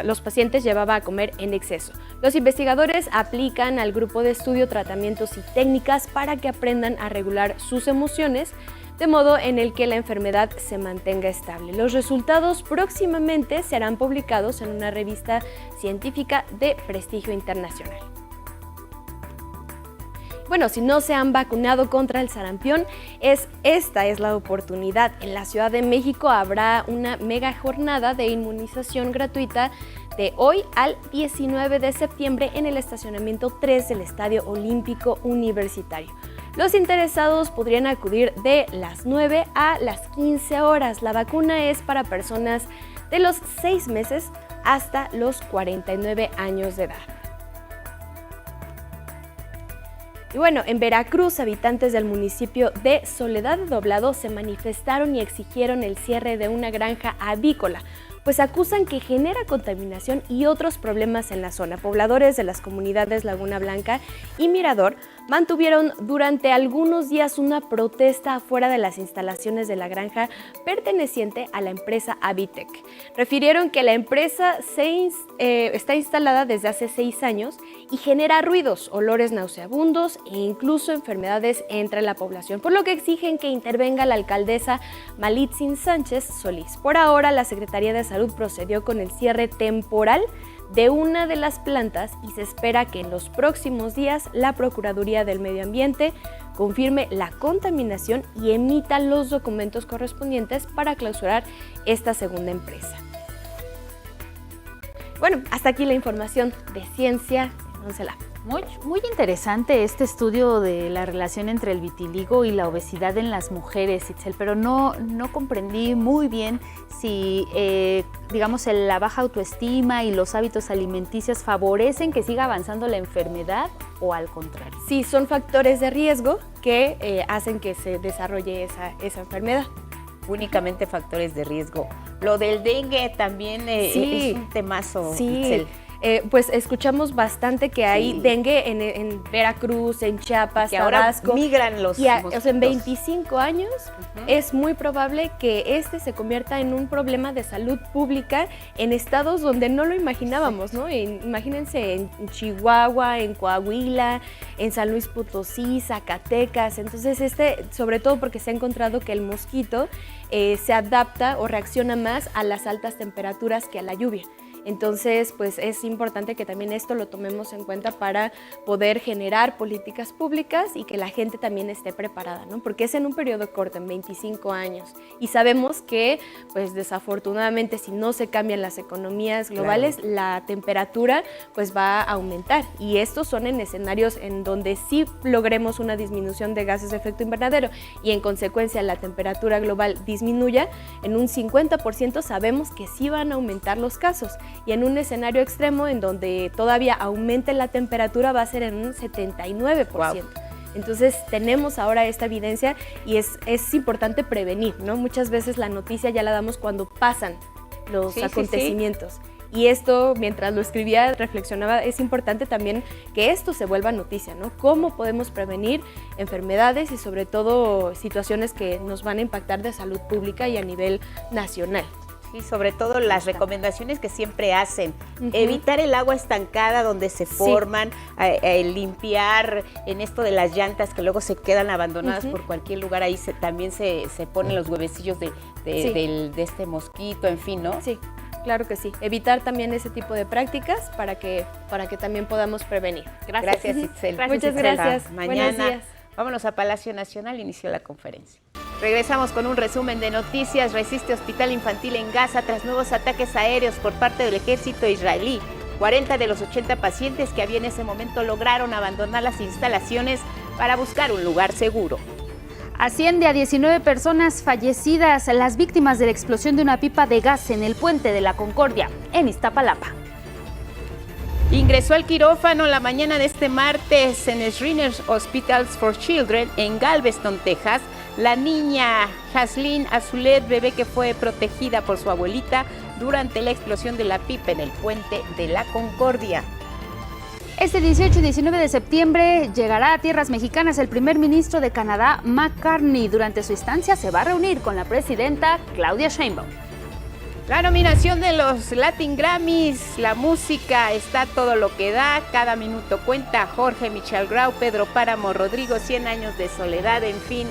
los pacientes llevaba a comer en exceso. Los investigadores aplican al grupo de estudio tratamientos y técnicas para que aprendan a regular sus emociones, de modo en el que la enfermedad se mantenga estable. Los resultados próximamente serán publicados en una revista científica de prestigio internacional. Bueno, si no se han vacunado contra el sarampión, esta es la oportunidad. En la Ciudad de México habrá una mega jornada de inmunización gratuita de hoy al 19 de septiembre en el estacionamiento 3 del Estadio Olímpico Universitario. Los interesados podrían acudir de las 9 a las 15 horas. La vacuna es para personas de los 6 meses hasta los 49 años de edad. Y bueno, en Veracruz, habitantes del municipio de Soledad de Doblado se manifestaron y exigieron el cierre de una granja avícola, pues acusan que genera contaminación y otros problemas en la zona. Pobladores de las comunidades Laguna Blanca y Mirador mantuvieron durante algunos días una protesta afuera de las instalaciones de la granja perteneciente a la empresa Avitec. Refirieron que la empresa está instalada desde hace 6 años y genera ruidos, olores nauseabundos e incluso enfermedades entre la población, por lo que exigen que intervenga la alcaldesa Malitzin Sánchez Solís. Por ahora, la Secretaría de Salud procedió con el cierre temporal de una de las plantas y se espera que en los próximos días la Procuraduría del Medio Ambiente confirme la contaminación y emita los documentos correspondientes para clausurar esta segunda empresa. Bueno, hasta aquí la información de Ciencia en 11 Lab. Muy interesante este estudio de la relación entre el vitiligo y la obesidad en las mujeres, Itzel, pero no comprendí muy bien si, la baja autoestima y los hábitos alimenticios favorecen que siga avanzando la enfermedad o al contrario. Sí, son factores de riesgo que hacen que se desarrolle esa enfermedad. Únicamente factores de riesgo. Lo del dengue también es un temazo, sí. Itzel. pues escuchamos bastante que hay dengue en Veracruz, en Chiapas, que ahora Tabasco. migran los O sea, en 25 años es muy probable que este se convierta en un problema de salud pública en estados donde no lo imaginábamos, ¿no? Imagínense en Chihuahua, en Coahuila, en San Luis Potosí, Zacatecas. Entonces sobre todo porque se ha encontrado que el mosquito se adapta o reacciona más a las altas temperaturas que a la lluvia. Entonces, pues es importante que también esto lo tomemos en cuenta para poder generar políticas públicas y que la gente también esté preparada, ¿no? Porque es en un periodo corto, en 25 años. Y sabemos que, pues desafortunadamente, si no se cambian las economías globales, la temperatura pues va a aumentar. Y estos son en escenarios en donde sí logremos una disminución de gases de efecto invernadero y en consecuencia la temperatura global disminuya, en un 50% sabemos que sí van a aumentar los casos. Y en un escenario extremo en donde todavía aumente la temperatura va a ser en un 79%. Wow. Entonces tenemos ahora esta evidencia y es importante prevenir, ¿no? Muchas veces la noticia ya la damos cuando pasan los acontecimientos. Sí. Y esto, mientras lo escribía, reflexionaba, es importante también que esto se vuelva noticia, ¿no? Cómo podemos prevenir enfermedades y sobre todo situaciones que nos van a impactar de salud pública y a nivel nacional. Y sobre todo las recomendaciones que siempre hacen, evitar el agua estancada donde se forman, limpiar en esto de las llantas que luego se quedan abandonadas por cualquier lugar, ahí también se ponen los huevecillos de este mosquito, en fin, ¿no? Sí, claro que sí. Evitar también ese tipo de prácticas para que también podamos prevenir. Gracias Itzel. Muchas gracias. Mañana vámonos a Palacio Nacional, inició la conferencia. Regresamos con un resumen de noticias. Resiste hospital infantil en Gaza tras nuevos ataques aéreos por parte del ejército israelí. 40 de los 80 pacientes que había en ese momento lograron abandonar las instalaciones para buscar un lugar seguro. Asciende a 19 personas fallecidas, las víctimas de la explosión de una pipa de gas en el puente de la Concordia, en Iztapalapa. Ingresó al quirófano la mañana de este martes en Shriners Hospitals for Children en Galveston, Texas, la niña Jaslyn Azulet, bebé que fue protegida por su abuelita durante la explosión de la pipa en el puente de la Concordia. Este 18 y 19 de septiembre llegará a tierras mexicanas el primer ministro de Canadá, Mark Carney. Durante su estancia se va a reunir con la presidenta Claudia Sheinbaum. La nominación de los Latin Grammys, la música está todo lo que da, cada minuto cuenta. Jorge Michel Grau, Pedro Páramo, Rodrigo, 100 años de soledad, en fin.